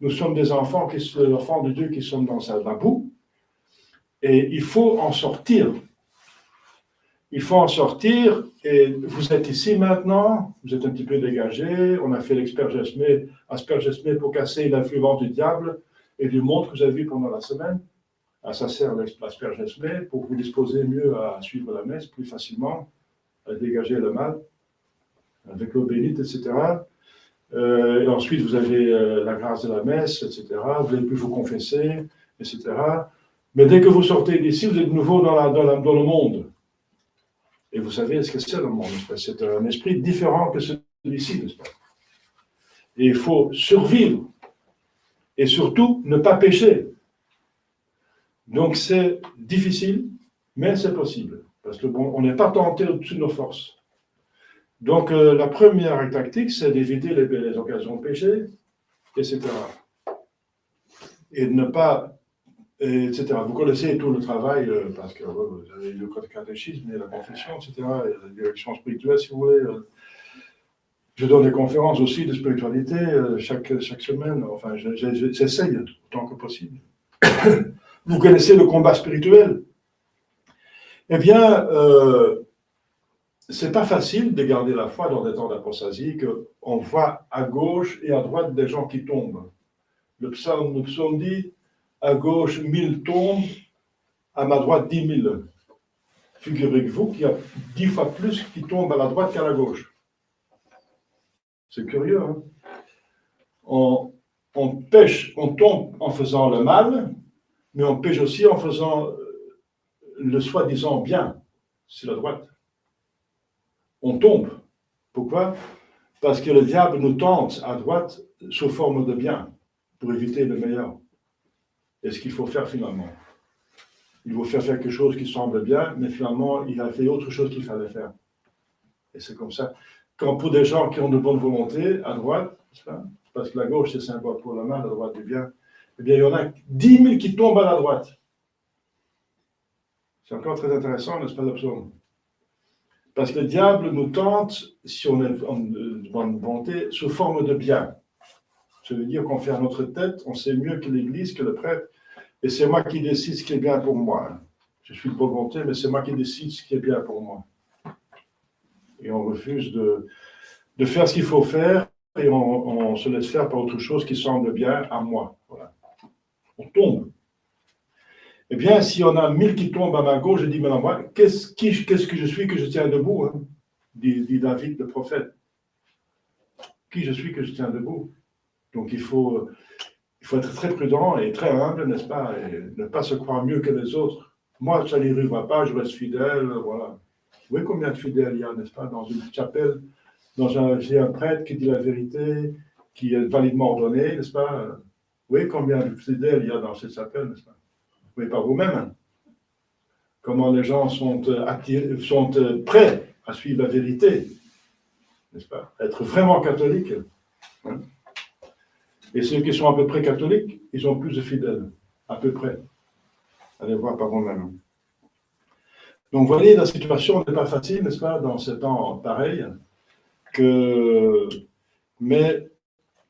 Nous sommes des enfants de Dieu qui sont dans la boue. Et il faut en sortir. Il faut en sortir. Et vous êtes ici maintenant, vous êtes un petit peu dégagés. On a fait l'aspergesmé pour casser l'influence du diable et du monde que vous avez vu pendant la semaine. Ça sert l'aspergesmé pour vous disposer mieux à suivre la messe plus facilement, à dégager le mal, avec l'eau bénite, etc. Et ensuite, vous avez la grâce de la messe, etc. Vous avez pu vous confesser, etc. Mais dès que vous sortez d'ici, vous êtes de nouveau dans le monde. Et vous savez ce que c'est le monde, n'est-ce pas? C'est un esprit différent que celui-ci, n'est-ce pas? Et il faut survivre. Et surtout, ne pas pécher. Donc c'est difficile, mais c'est possible. Parce que on n'est pas tenté au-dessus de nos forces. Donc la première tactique, c'est d'éviter les occasions de péché, etc. Et de ne pas, etc. Vous connaissez tout le travail, parce que vous avez le catéchisme et la confession, etc. Et la direction spirituelle, si vous voulez. Je donne des conférences aussi de spiritualité chaque semaine. Enfin, j'essaye autant que possible. Vous connaissez le combat spirituel. Eh bien, c'est pas facile de garder la foi dans des temps d'apostasie qu'on voit à gauche et à droite des gens qui tombent. Le psaume dit, à gauche 1000 tombent à ma droite 10 000. Figurez-vous qu'il y a 10 fois plus qui tombent à la droite qu'à la gauche. C'est curieux, hein? On pêche, on tombe en faisant le mal, mais on pêche aussi en faisant le soi-disant bien. C'est la droite. On tombe. Pourquoi? Parce que le diable nous tente à droite sous forme de bien, pour éviter le meilleur. Et ce qu'il faut faire finalement. Il faut faire quelque chose qui semble bien, mais finalement, il a fait autre chose qu'il fallait faire. Et c'est comme ça. Quand pour des gens qui ont de bonne volonté, à droite, parce que la gauche c'est symbole pour le mal, la droite du bien, eh bien il y en a 10 000 qui tombent à la droite. C'est encore très intéressant, n'est-ce pas, le psaume? Parce que le diable nous tente, si on est en bonne volonté, sous forme de bien. Ça veut dire qu'on fait à notre tête, on sait mieux que l'Église, que le prêtre, et c'est moi qui décide ce qui est bien pour moi. Je suis de bonne volonté, mais c'est moi qui décide ce qui est bien pour moi. Et on refuse de faire ce qu'il faut faire, et on se laisse faire par autre chose qui semble bien à moi. Voilà. On tombe. Eh bien, si on a 1000 qui tombent à ma gauche, je dis, mais moi, qu'est-ce que je suis que je tiens debout, hein? dit David, le prophète. Qui je suis que je tiens debout? Donc il faut être très prudent et très humble, n'est-ce pas, et ne pas se croire mieux que les autres. Moi, ça n'arrivera pas, je reste fidèle, voilà. Vous voyez combien de fidèles il y a, n'est-ce pas, dans une chapelle, j'ai un prêtre qui dit la vérité, qui est validement ordonné, n'est-ce pas? Vous voyez combien de fidèles il y a dans cette chapelle, n'est-ce pas? Vous voyez par vous-même, hein? Comment les gens sont prêts à suivre la vérité, n'est-ce pas? Être vraiment catholique, hein? Et ceux qui sont à peu près catholiques, ils ont plus de fidèles, à peu près. Allez voir par vous-même. Donc, vous voyez, la situation n'est pas facile, n'est-ce pas, dans ces temps pareils. Mais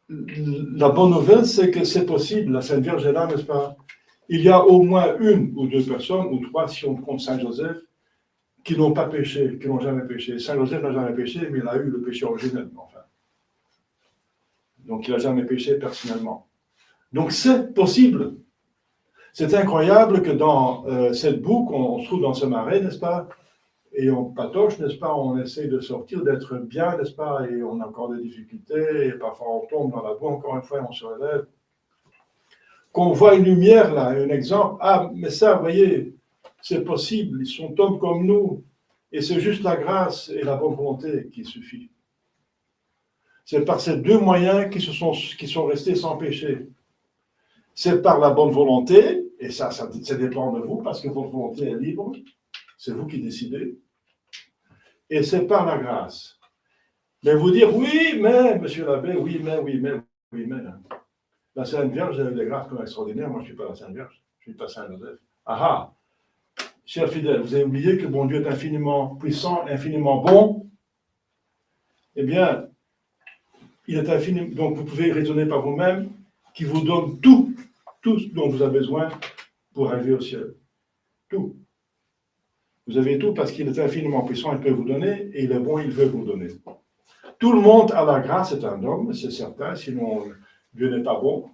la bonne nouvelle, c'est que c'est possible. La Sainte Vierge est là, n'est-ce pas? Il y a au moins une ou deux personnes, ou trois, si on compte Saint Joseph, qui n'ont pas péché, qui n'ont jamais péché. Saint Joseph n'a jamais péché, mais il a eu le péché originel, enfin. Donc, il n'a jamais péché personnellement. Donc, c'est possible. C'est incroyable que dans cette boucle, on se trouve dans ce marais, n'est-ce pas? Et on patoche, n'est-ce pas? On essaie de sortir, d'être bien, n'est-ce pas? Et on a encore des difficultés, et parfois on tombe dans la boue, encore une fois, et on se relève. Qu'on voit une lumière, là, un exemple. Ah, mais ça, vous voyez, c'est possible. Ils sont hommes comme nous. Et c'est juste la grâce et la bonne volonté qui suffit. C'est par ces deux moyens qui sont restés sans péché. C'est par la bonne volonté, et ça dépend de vous, parce que votre volonté est libre, c'est vous qui décidez, et c'est par la grâce. Mais vous dire, oui, mais, monsieur l'abbé, oui, mais. La Sainte Vierge, elle a des grâces extraordinaires, moi je ne suis pas la Sainte Vierge, je ne suis pas Saint Joseph. Ah ah, chers fidèles, vous avez oublié que mon Dieu est infiniment puissant, infiniment bon. Eh bien, il est infini, donc vous pouvez raisonner par vous-même, qui vous donne tout ce dont vous avez besoin pour arriver au ciel. Tout. Vous avez tout parce qu'il est infiniment puissant, il peut vous donner, et il est bon, il veut vous donner. Tout le monde a la grâce, c'est un homme, c'est certain, sinon Dieu n'est pas bon.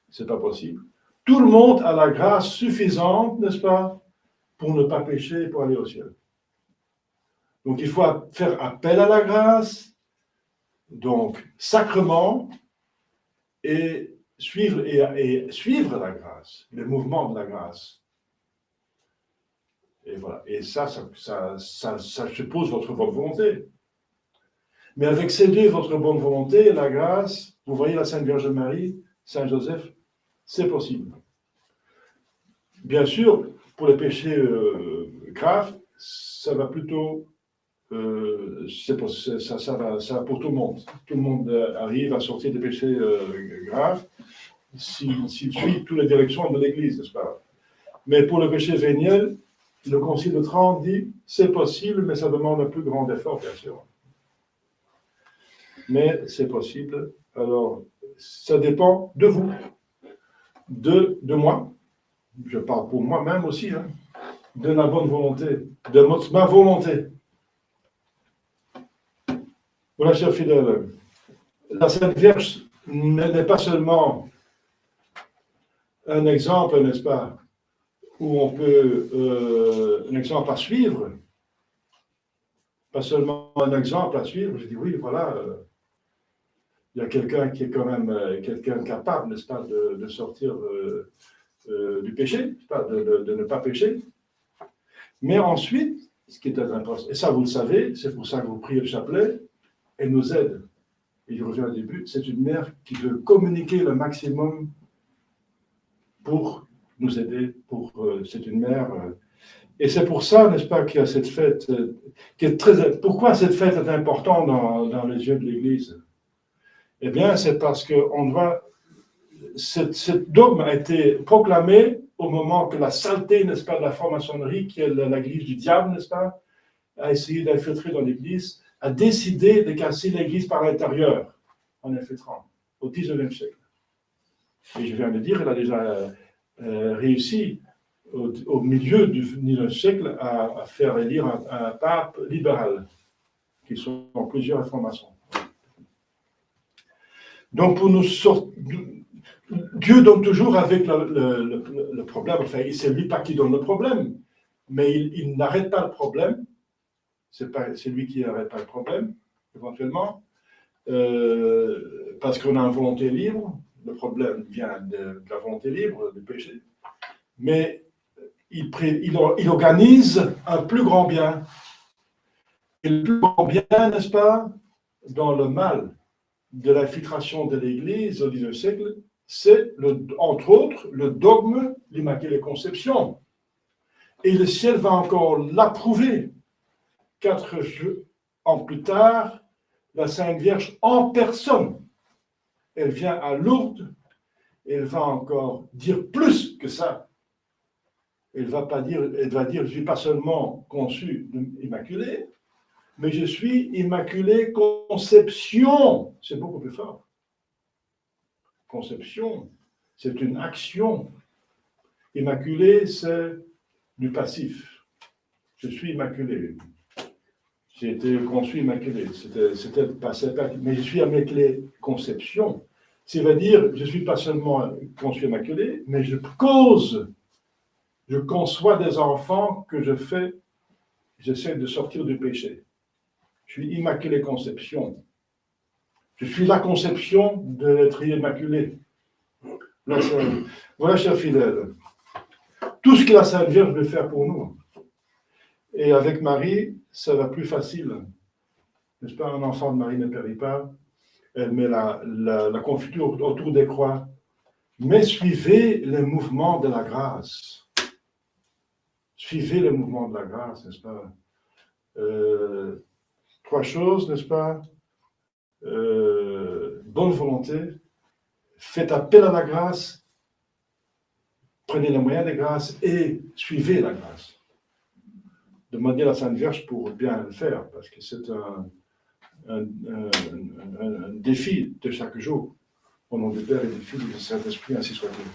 C'est pas possible. Tout le monde a la grâce suffisante, n'est-ce pas, pour ne pas pécher et pour aller au ciel. Donc il faut faire appel à la grâce, donc sacrement, et suivre la grâce, les mouvements de la grâce. Et voilà. Et ça suppose votre bonne volonté. Mais avec ces deux, votre bonne volonté et la grâce, vous voyez la Sainte Vierge Marie, Saint Joseph, c'est possible. Bien sûr, pour les péchés graves, ça va plutôt, ça va pour tout le monde. Tout le monde arrive à sortir des péchés graves s'il suit toutes les directions de l'Église, n'est-ce pas? Mais pour le péché véniel, le Concile de Trente dit, c'est possible, mais ça demande un plus grand effort, bien sûr. Mais c'est possible. Alors, ça dépend de vous, de moi. Je parle pour moi-même aussi, hein, de la bonne volonté, de ma volonté. Voilà, chers fidèles, la Sainte Vierge n'est pas seulement un exemple, n'est-ce pas, où on peut, un exemple à suivre, pas seulement un exemple à suivre, je dis oui, voilà, il y a quelqu'un qui est quand même quelqu'un capable, n'est-ce pas, de sortir du péché, n'est-ce pas, de ne pas pécher. Mais ensuite, ce qui est très important, et ça vous le savez, c'est pour ça que vous priez le chapelet, elle nous aide. Et je reviens au début, c'est une mère qui veut communiquer le maximum pour nous aider. C'est une mère. Et c'est pour ça, n'est-ce pas, qu'il y a cette fête qui est très. Pourquoi cette fête est importante dans les yeux de l'Église? Eh bien, c'est parce que on doit. Cette dogme a été proclamé au moment que la saleté, n'est-ce pas, de la franc-maçonnerie, qui est l'église du diable, n'est-ce pas, a essayé d'infiltrer dans l'Église, a décidé de casser l'Église par l'intérieur en infiltrant au XIXe siècle. Et je viens de dire, elle a déjà réussi au milieu du XIXe siècle à faire élire un pape libéral, qui sont plusieurs francs-maçons. Donc, pour nous sortir, Dieu donne toujours avec le problème. Enfin, c'est lui pas qui donne le problème, mais il n'arrête pas le problème. C'est lui qui n'arrête pas le problème, éventuellement, parce qu'on a une volonté libre. Le problème vient de la volonté libre, du péché. Mais il organise un plus grand bien. Et le plus grand bien, n'est-ce pas, dans le mal de l'infiltration de l'Église au XIXe siècle, c'est, entre autres, le dogme de l'Immaculée Conception. Et le ciel va encore l'approuver. 4 ans plus tard, la Sainte Vierge en personne, elle vient à Lourdes, et elle va encore dire plus que ça. Elle va dire, je suis pas seulement conçue immaculée, mais je suis Immaculée Conception. C'est beaucoup plus fort. Conception, c'est une action. Immaculée, c'est du passif. Je suis immaculé. J'ai été conçu immaculé. C'était pas, mais je suis Immaculée Conception. C'est-à-dire, je ne suis pas seulement conçu immaculé, mais je conçois des enfants que j'essaie de sortir du péché. Je suis Immaculée Conception. Je suis la conception de l'être immaculé. Voilà, chers fidèles, tout ce que la Sainte Vierge veut faire pour nous. Et avec Marie, ça va plus facile. N'est-ce pas, un enfant de Marie ne périt pas. Elle met la confiture autour des croix. Mais suivez les mouvements de la grâce. Suivez les mouvements de la grâce, n'est-ce pas? 3 choses, n'est-ce pas? Bonne volonté, faites appel à la grâce, prenez les moyens de grâce et suivez la grâce. Demandez à la Sainte Vierge pour bien le faire, parce que c'est un défi de chaque jour. Au nom du Père et du Fils et du Saint-Esprit, ainsi soit-il.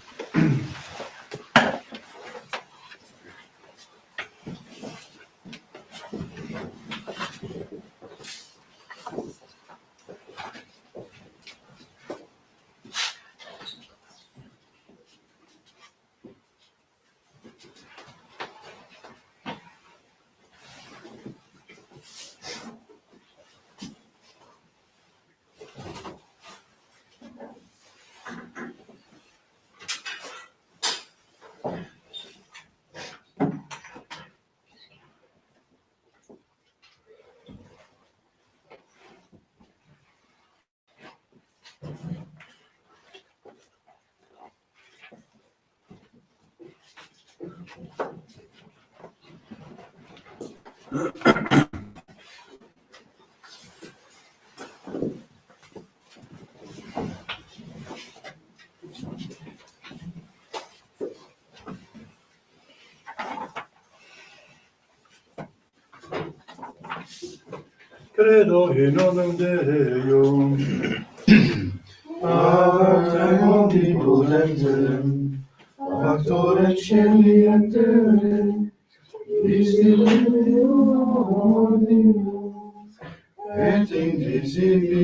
Credo in nomine Deum, Pater omnipotentem, Factor Caeli et terrae, visibilium et invisibilium,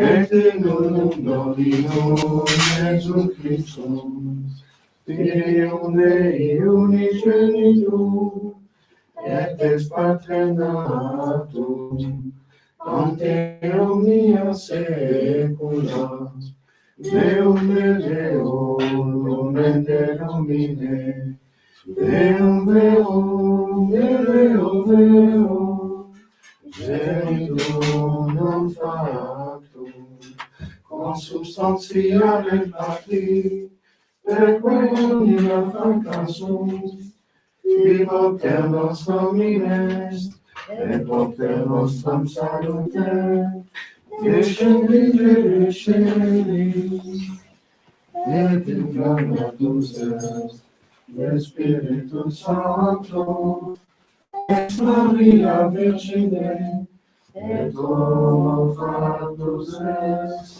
et in unum Dominum Jesum Christum, Filium Dei unigenitum, et ex Patre natum, ante omnia saecula, Deum de Deo, lumen de Domine, Deum verum, Deo verum, genitum non factum, consubstantiale Patri, per quia facta sunt, Propter nostrum est, et propter nostrum salute, descendite de celis, et incarnatus est, de Spiritus Sancto, ex Maria Virgine, et homo factus est,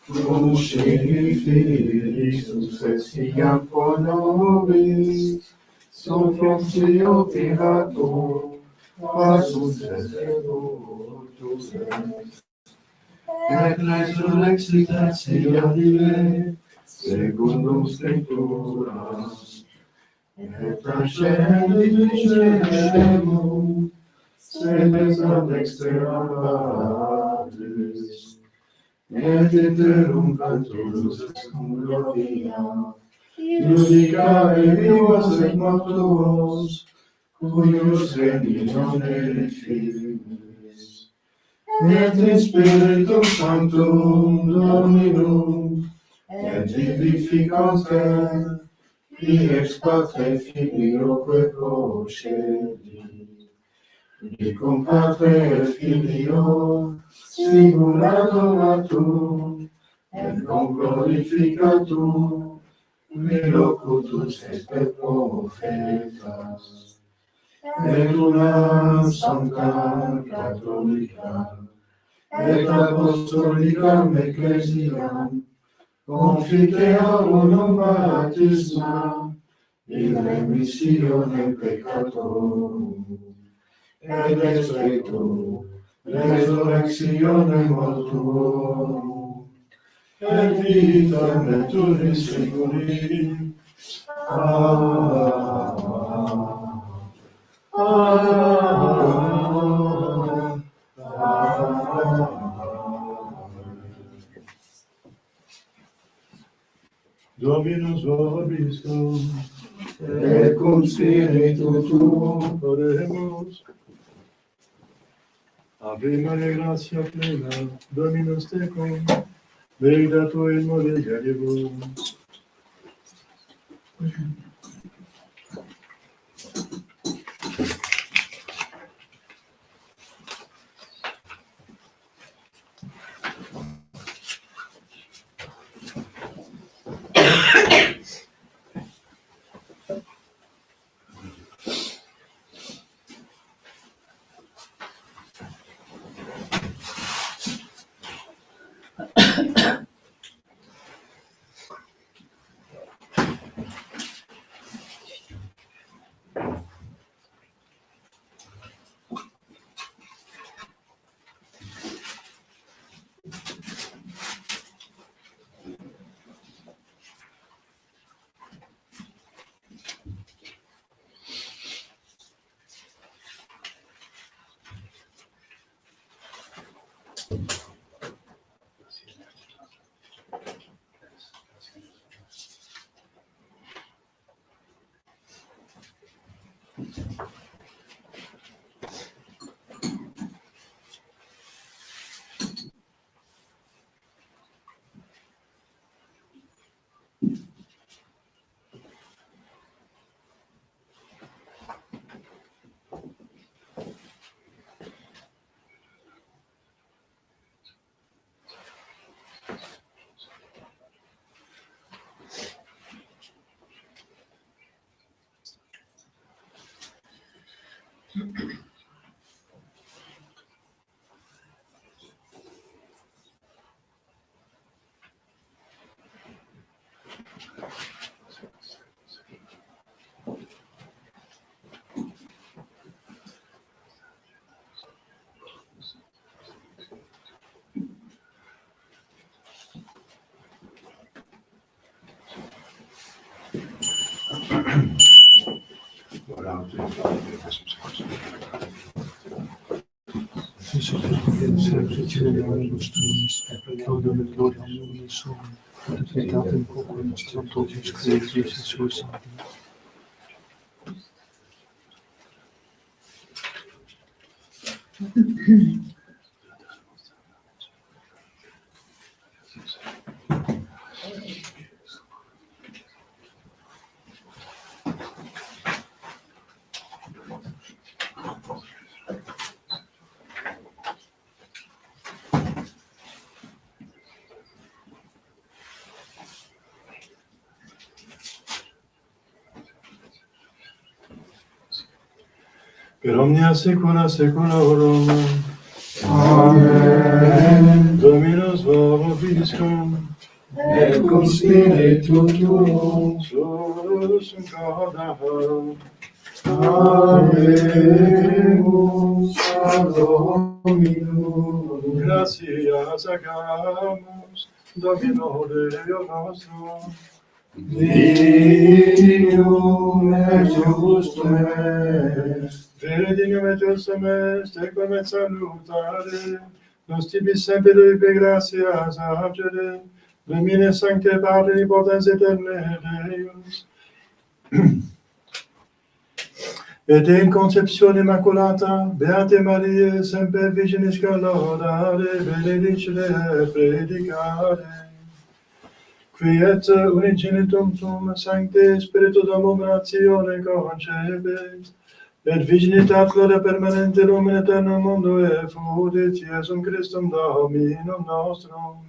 cum scegli Christus expiam pro nobis, Sufficientio Pilato, passus et voltus est, et resurrexitatia Dei, secundum Scripturas, et ascendit in caelum, sedes ad extrema Patris, et iterum cantus cum gloria, Iudicare vivos et mortuos, cuius regni non erit finis, et in Spiritum Sanctum Dominum, et vivificante, qui ex Patre Filioque procedi, qui cum Patre et Filio, simulatum atum, et cum glorificatum, locutus et per profetas, et una sancta catholica, et apostolicam ecclesiam, confiteam unum baptisma, in remissione peccatorum, et expetu resurrectione mortuorum, et vitam et seculi. Dominus vobiscum, Et cum spiritu tuo, oremus. Ave Maria, gratia plena, Dominus tecum, benedicta tu in mulieribus. sempre ci vediamo lo stesso, lode le gloria nelle sue, tutte le date in poco il nostro Dio scrive sui santi. Per omnia secula seculorum. Amen. Dominus vobiscum. Et cum spiritu tuo. Sus in corda. Amen. Dominum. Gratias agamus, Domino Deo nostro. Dignum et justum est. Vere dignum et justum est, ecum et salutare, nos tibi semper per gratias abgere, Domine sancte Patri, potens aeterne Deus. Et in conceptione immaculata, Beate Mariae, semper Virginis laudare, benedicere et predicare. Qui et unigenitum tum, Sancte Spiritus Domum ratione concepit, et virginitat gloria permanente lumen aeternum mundo effudit, Iesum Christum Dominum nostrum.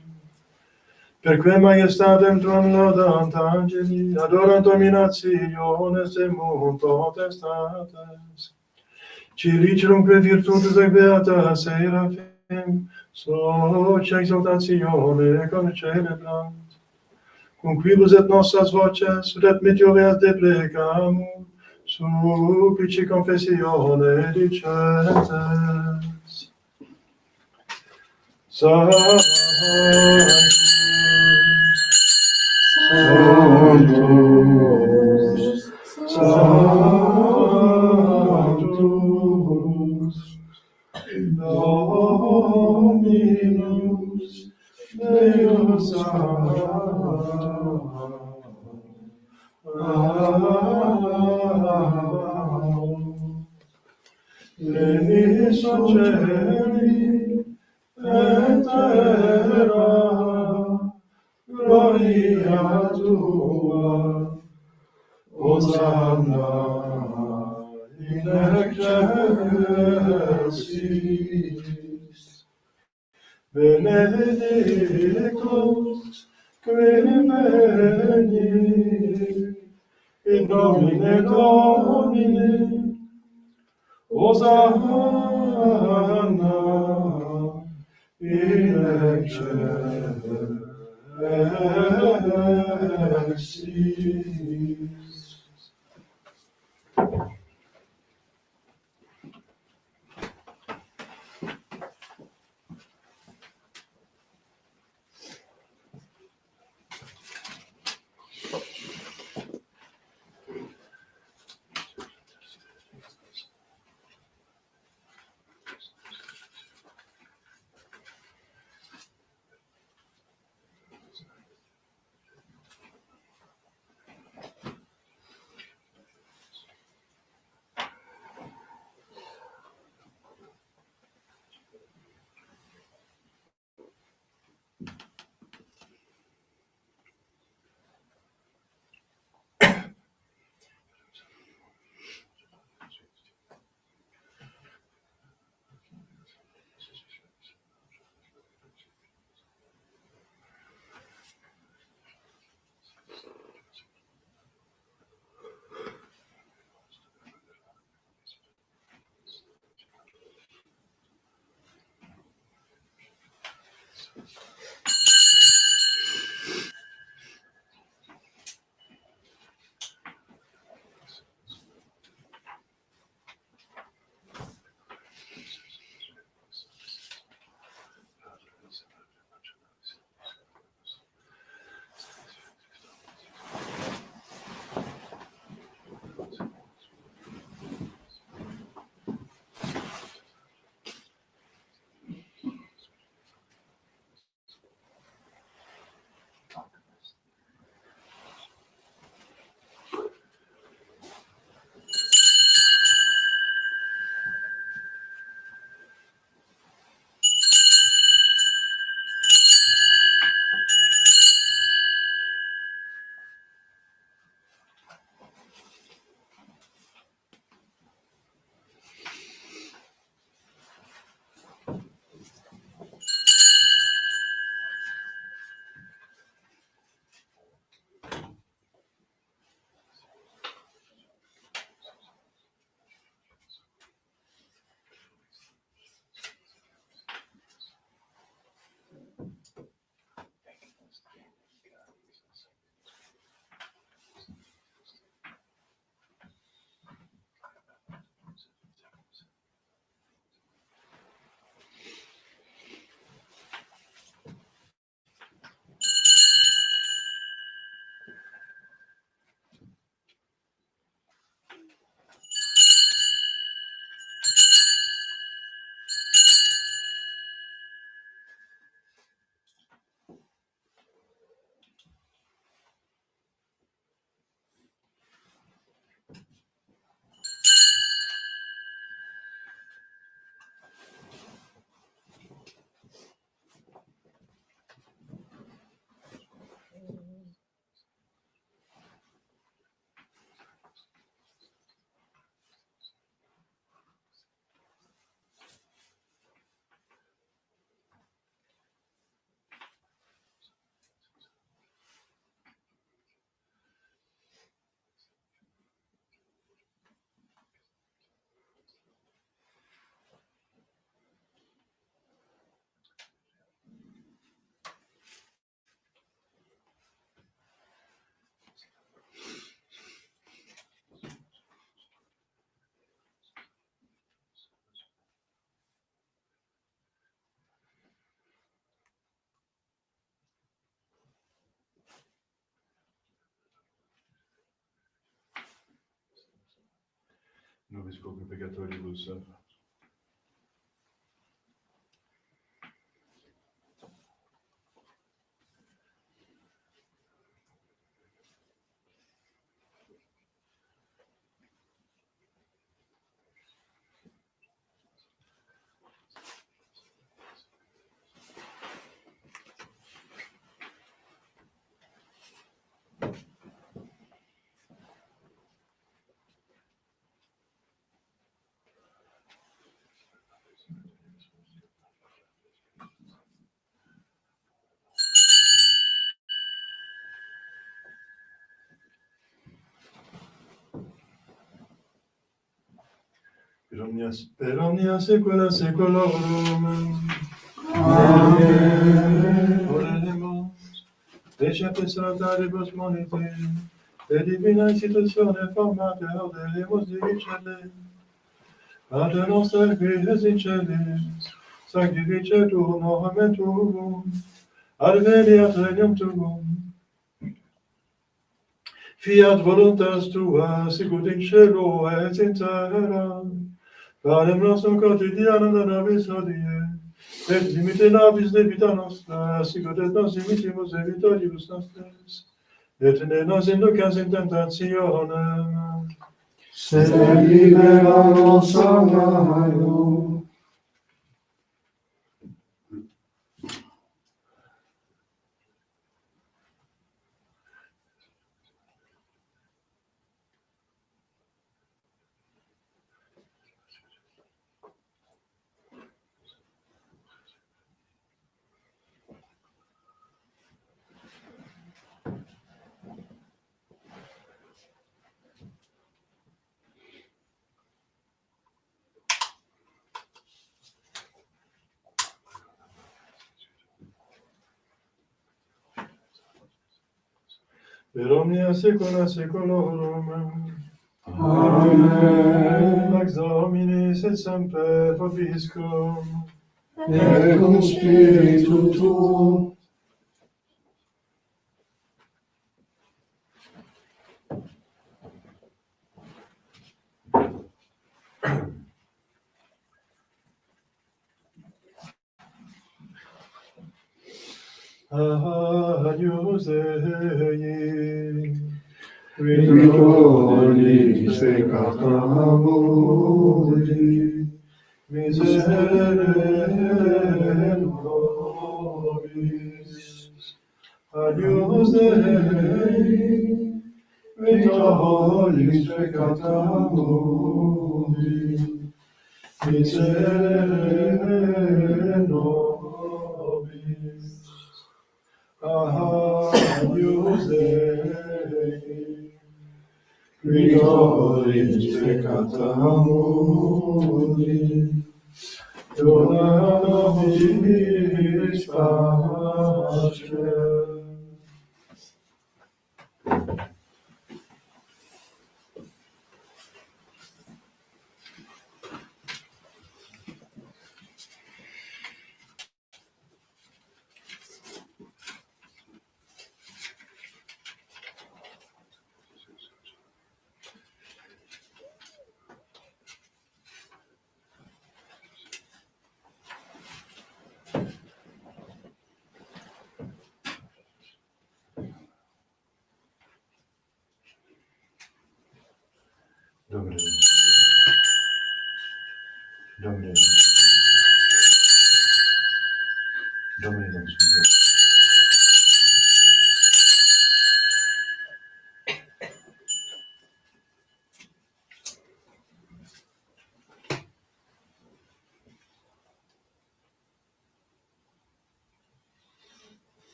Perque majestatem tuam laudant angeli, adorant dominationes demum potestates. Cilicerumque virtudes ac beata seraphim, soc exaltatione conceleblant. Cum quibus et nostras voces, et meteoreas deprecamur, supplici confessione dicentes. Sanctus, Sanctus, Dominus Deus Lenis oceli et terra, gloria tua, Hosanna in excelsis. Benedictus qui venit in nomine Domini, Hosanna in excelsis. nobis coque peccatoribus, per omnia saecula saeculorum. Amen. Oremus, Ecce salutaribus monite, de divina institutione formate audemus dicere, Pater noster qui es in celis, sanctificetur nomen tuum, adveniat regnum tuum, fiat voluntas tua, sicut in cielo et in terra. Panem nostrum quotidianum da nobis hodie, et dimite nobis debita nostra, sicut et nos dimittimus debitoribus nostris, et ne nos inducas in tentationem, sed libera nos a malo. per omnia saecula saeculorum. Amen. Pax Dominis et semper vobiscum. Et cum spiritu tuo. Agnus Dei, Victoris peccata amori, miserere nobis. Agnus Dei, Victoris peccata amori, miserere nobis. Agnus Dei, Victoris peccata amori, dona nobis pacem. Domine Domine Domine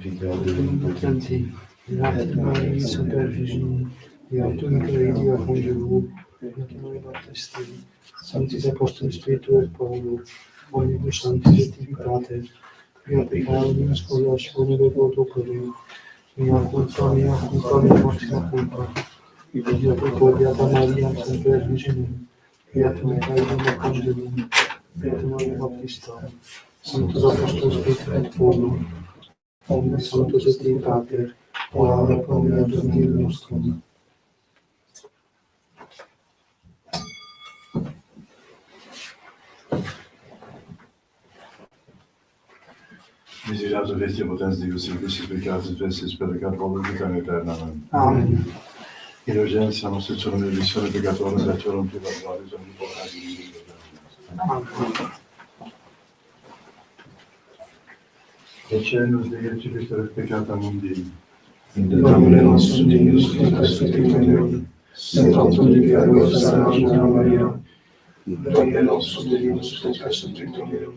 supplicare de nous potenti, Beata Maria, Super Virginie, Beatum Credia Conjuru, Beatum Baptisti, Sanctis Apostolis Spiritus Paulo, Omnibus Sanctis et Pater, Quia peccavimus curios bonere voto corde, mea culpa, mea mortis culpa, Beata Maria, Super Virginie, Beatum Credia Conjuru, Beatum Baptista, Sanctus Apostolis Spiritus Paulo, Omnes Sanctus et Pater, ora pro nobis Domini nostrum. Misericordia Christi potens Deus in Christus peccatis vestis peccator vita aeterna. Amen. Indulgentia nostra sono remissione peccatorum datorum privatis omnipotens. Ecce Dei Christus peccata mundi. Domine nostrum Deus, Christus Sanctorum, Sanctorum Dei Sancta Maria, Domine nostrum Deus, Christus Sanctorum,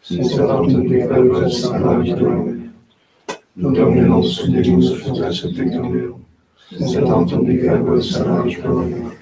Sanctorum Dei Sancta Maria, Domine nostrum Deus, Christus Sanctorum, Sanctorum Dei Sancta Maria.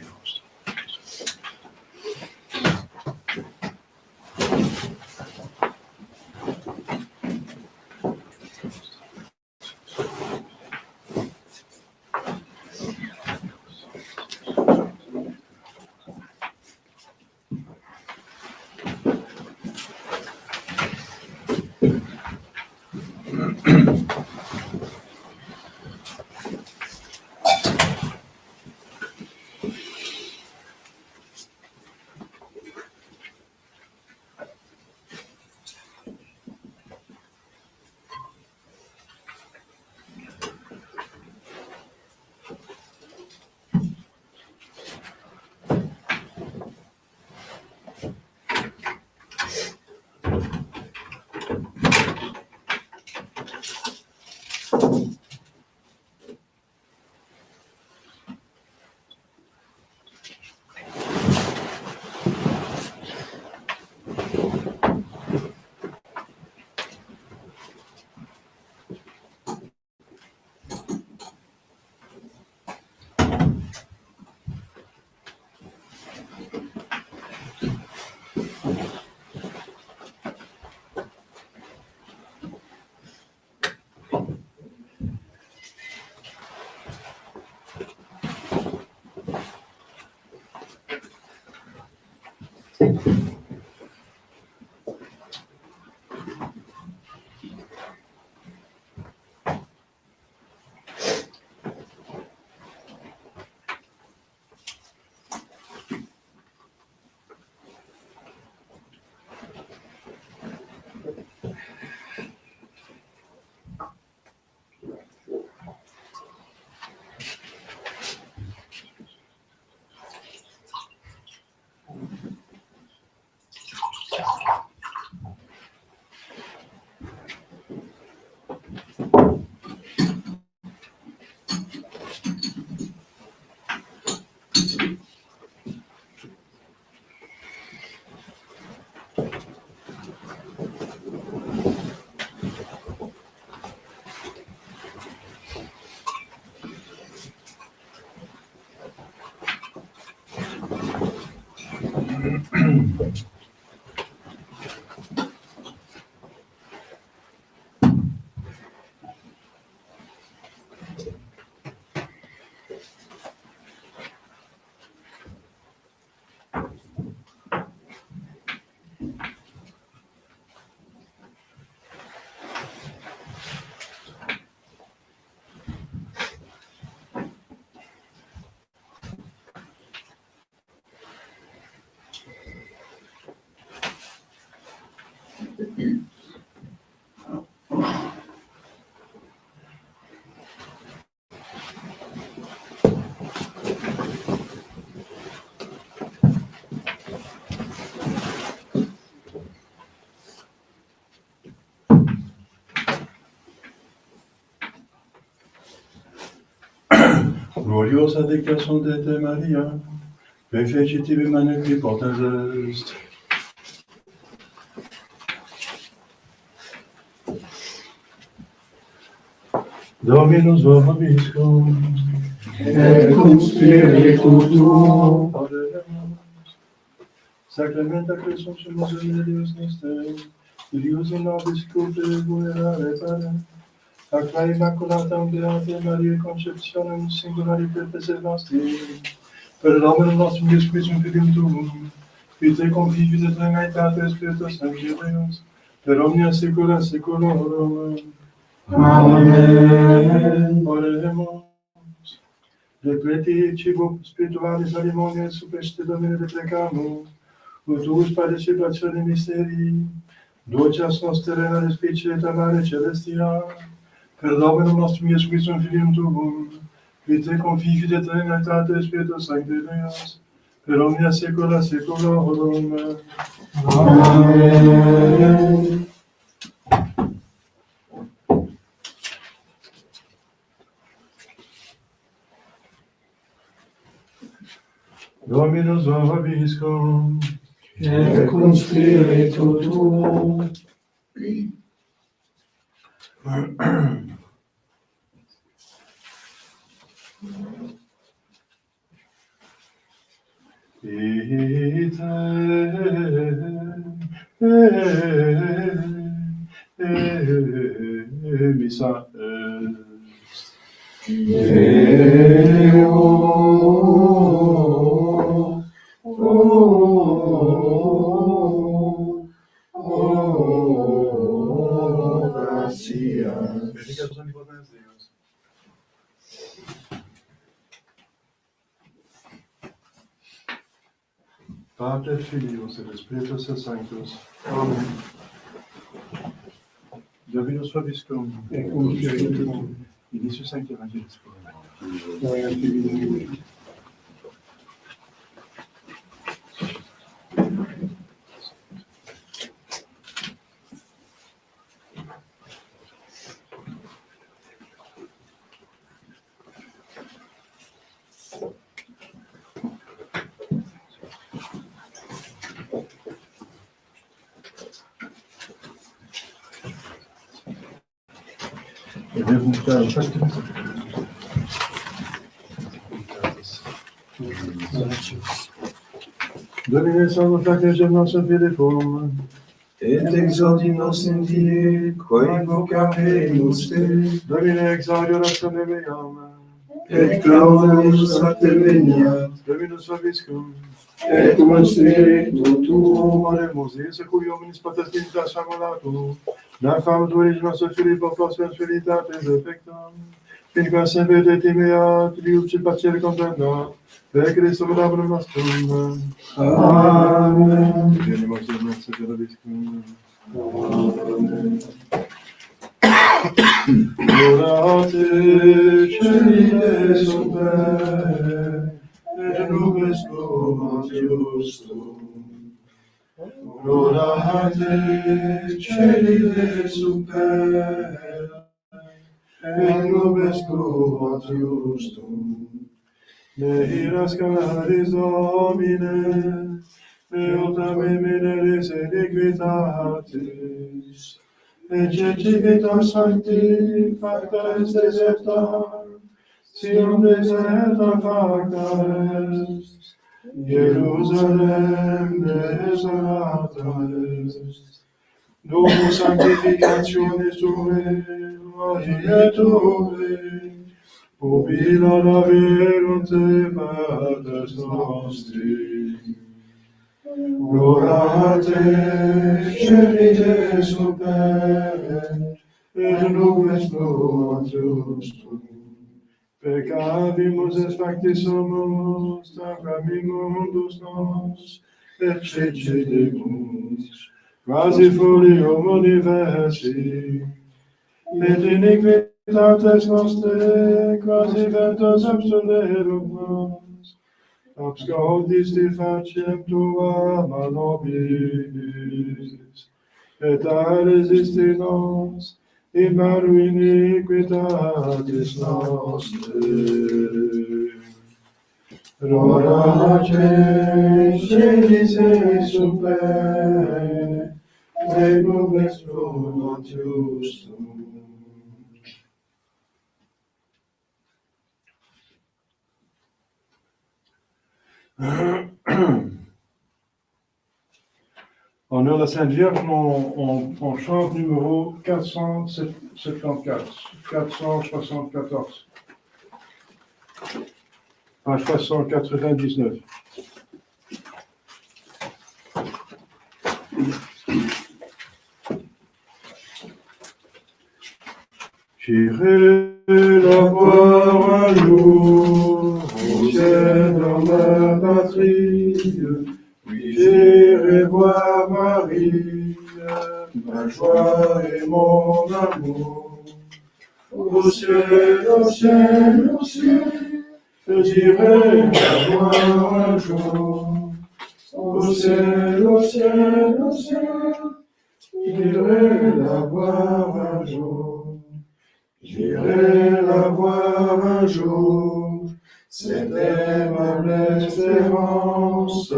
Gloriosa declaration de te Maria, perfectitive mane qui potens est. Dominus vobiscum, et cum spiritu tuo, oremus. Sacramenta crescentimus in Deus Mister, Deus in nobis culte vulnerare para, ac la Immaculatam Beate Mariae Conceptionem singulari preservasti, per nomen nostrum Ius Christum Filium Tuum, qui te confivi de Trinitate Spiritus Sancti Deus, per omnia saecula saeculorum. Amen. Oremus. Repleti cibo spiritualis alimoniae superste Domine deprecamus, ut tuus participatione misterii, dulcias noster rena respice et amare celestia, per nomen nostrum Iesum Christum Filium Tuum, qui te confivi de Trinitate Spiritus Sancti Deus, per omnia saecula saeculorum. Amen. Dominus vobiscum, Et cum spiritu tuo, missa Pater Filius et Spiritus Sanctus. Amen. Dominus vobiscum, Et cum spiritu tuo, Inicio Sancti Evangelis gloria tibi Domine. Domine salva facem nostra Philippum, Et exaudi nos in die, quae vocavemus te, Domine exaudi orazione meam, et claudius adveniat, Dominus vobiscum, Et cum spiritu tuo, oremus, Iesu cui hominis potest dignitas famulatum, non famus origine nostra Philippo prosperus felicitate defectum, finquam semper de timea, triumci pacere contemna, per Christum labrum nostrum. Amen. Venimus in nostra vobiscum. Orate celi super, et nubes comat justum. Orate celi super, et nubes comat justum. Ne iras canaris Domine, meota me mineris iniquitatis, et cecivitas sancti facta est deserta, Sion deserta facta est, Jerusalem desolata est. Domus sanctificationis tuae, Maria tuae, Ubila laverunt te patres nostri. Orate celi super, et nubes comat justum. Peccavimus et factis homus, tacamimus nos, et cecidemus, quasi folium universi, et iniquitates nostre, quasi ventos absolerum nos, abscondis te faciem tua manobis, et a resisti nos, in maru iniquitatis nostre. Orate celis super, et nubes comat justum. En honneur de la Sainte Vierge, on chante numéro 474, 474, page 399. J'irai la voir un jour au ciel dans ma patrie. Oui, j'irai voir Marie, ma joie et mon amour. Au ciel, au ciel, au ciel, j'irai la voir un jour. Au ciel, au ciel, au ciel, j'irai la voir un jour. J'irai la voir un jour, c'était ma espérance,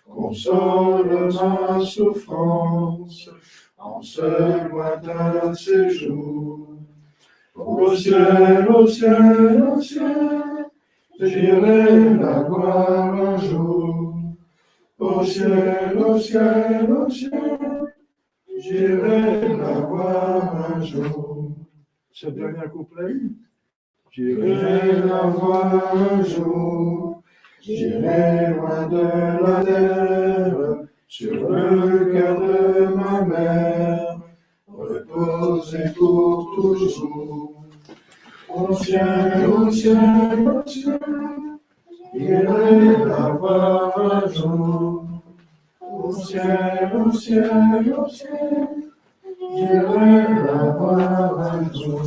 console ma souffrance, en ce lointain séjour. Au ciel, au ciel, au ciel, j'irai la voir un jour. Au ciel, au ciel, au ciel, j'irai la voir un jour. Ce dernier couplet. J'irai la voir un jour, j'irai loin de la terre, sur le cœur de ma mère, reposer pour toujours. Au ciel, au ciel, au ciel, j'irai la voir un jour. Au ciel, au ciel, au ciel, j'irai la voir un jour.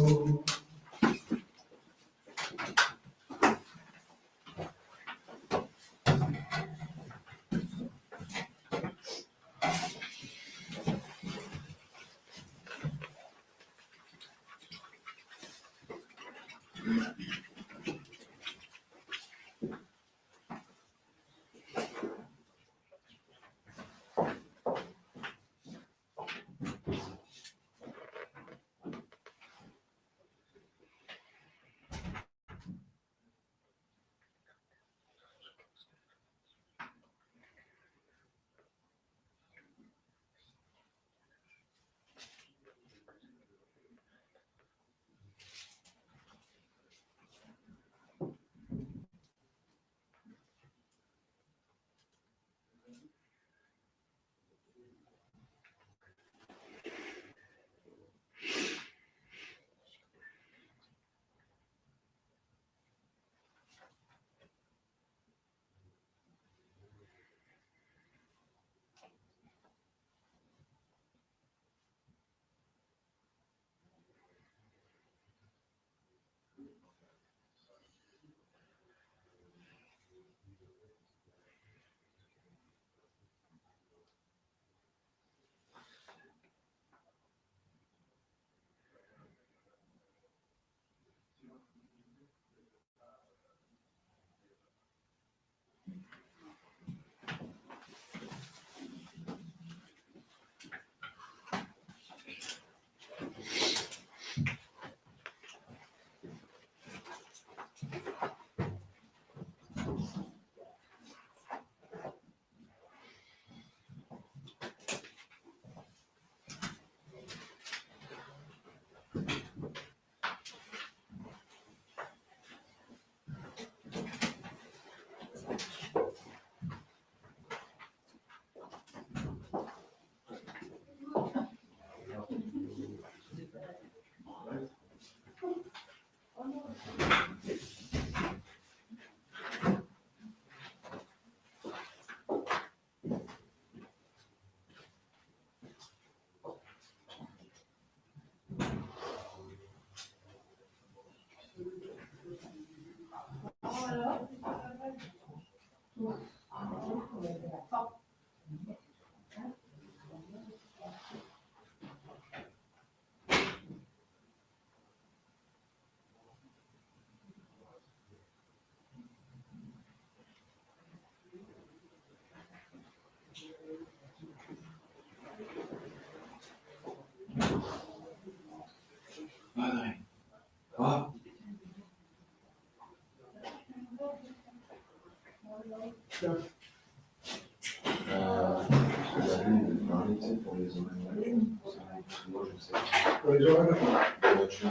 pour les oreilles. Moi, je sais. Pour les oreilles. La voiture.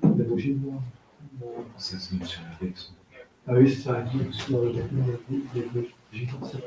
La bougie de bois. Ça se met sur la flexion. Ah oui, c'est ça. Dans le document, il y a des bougies comme ça.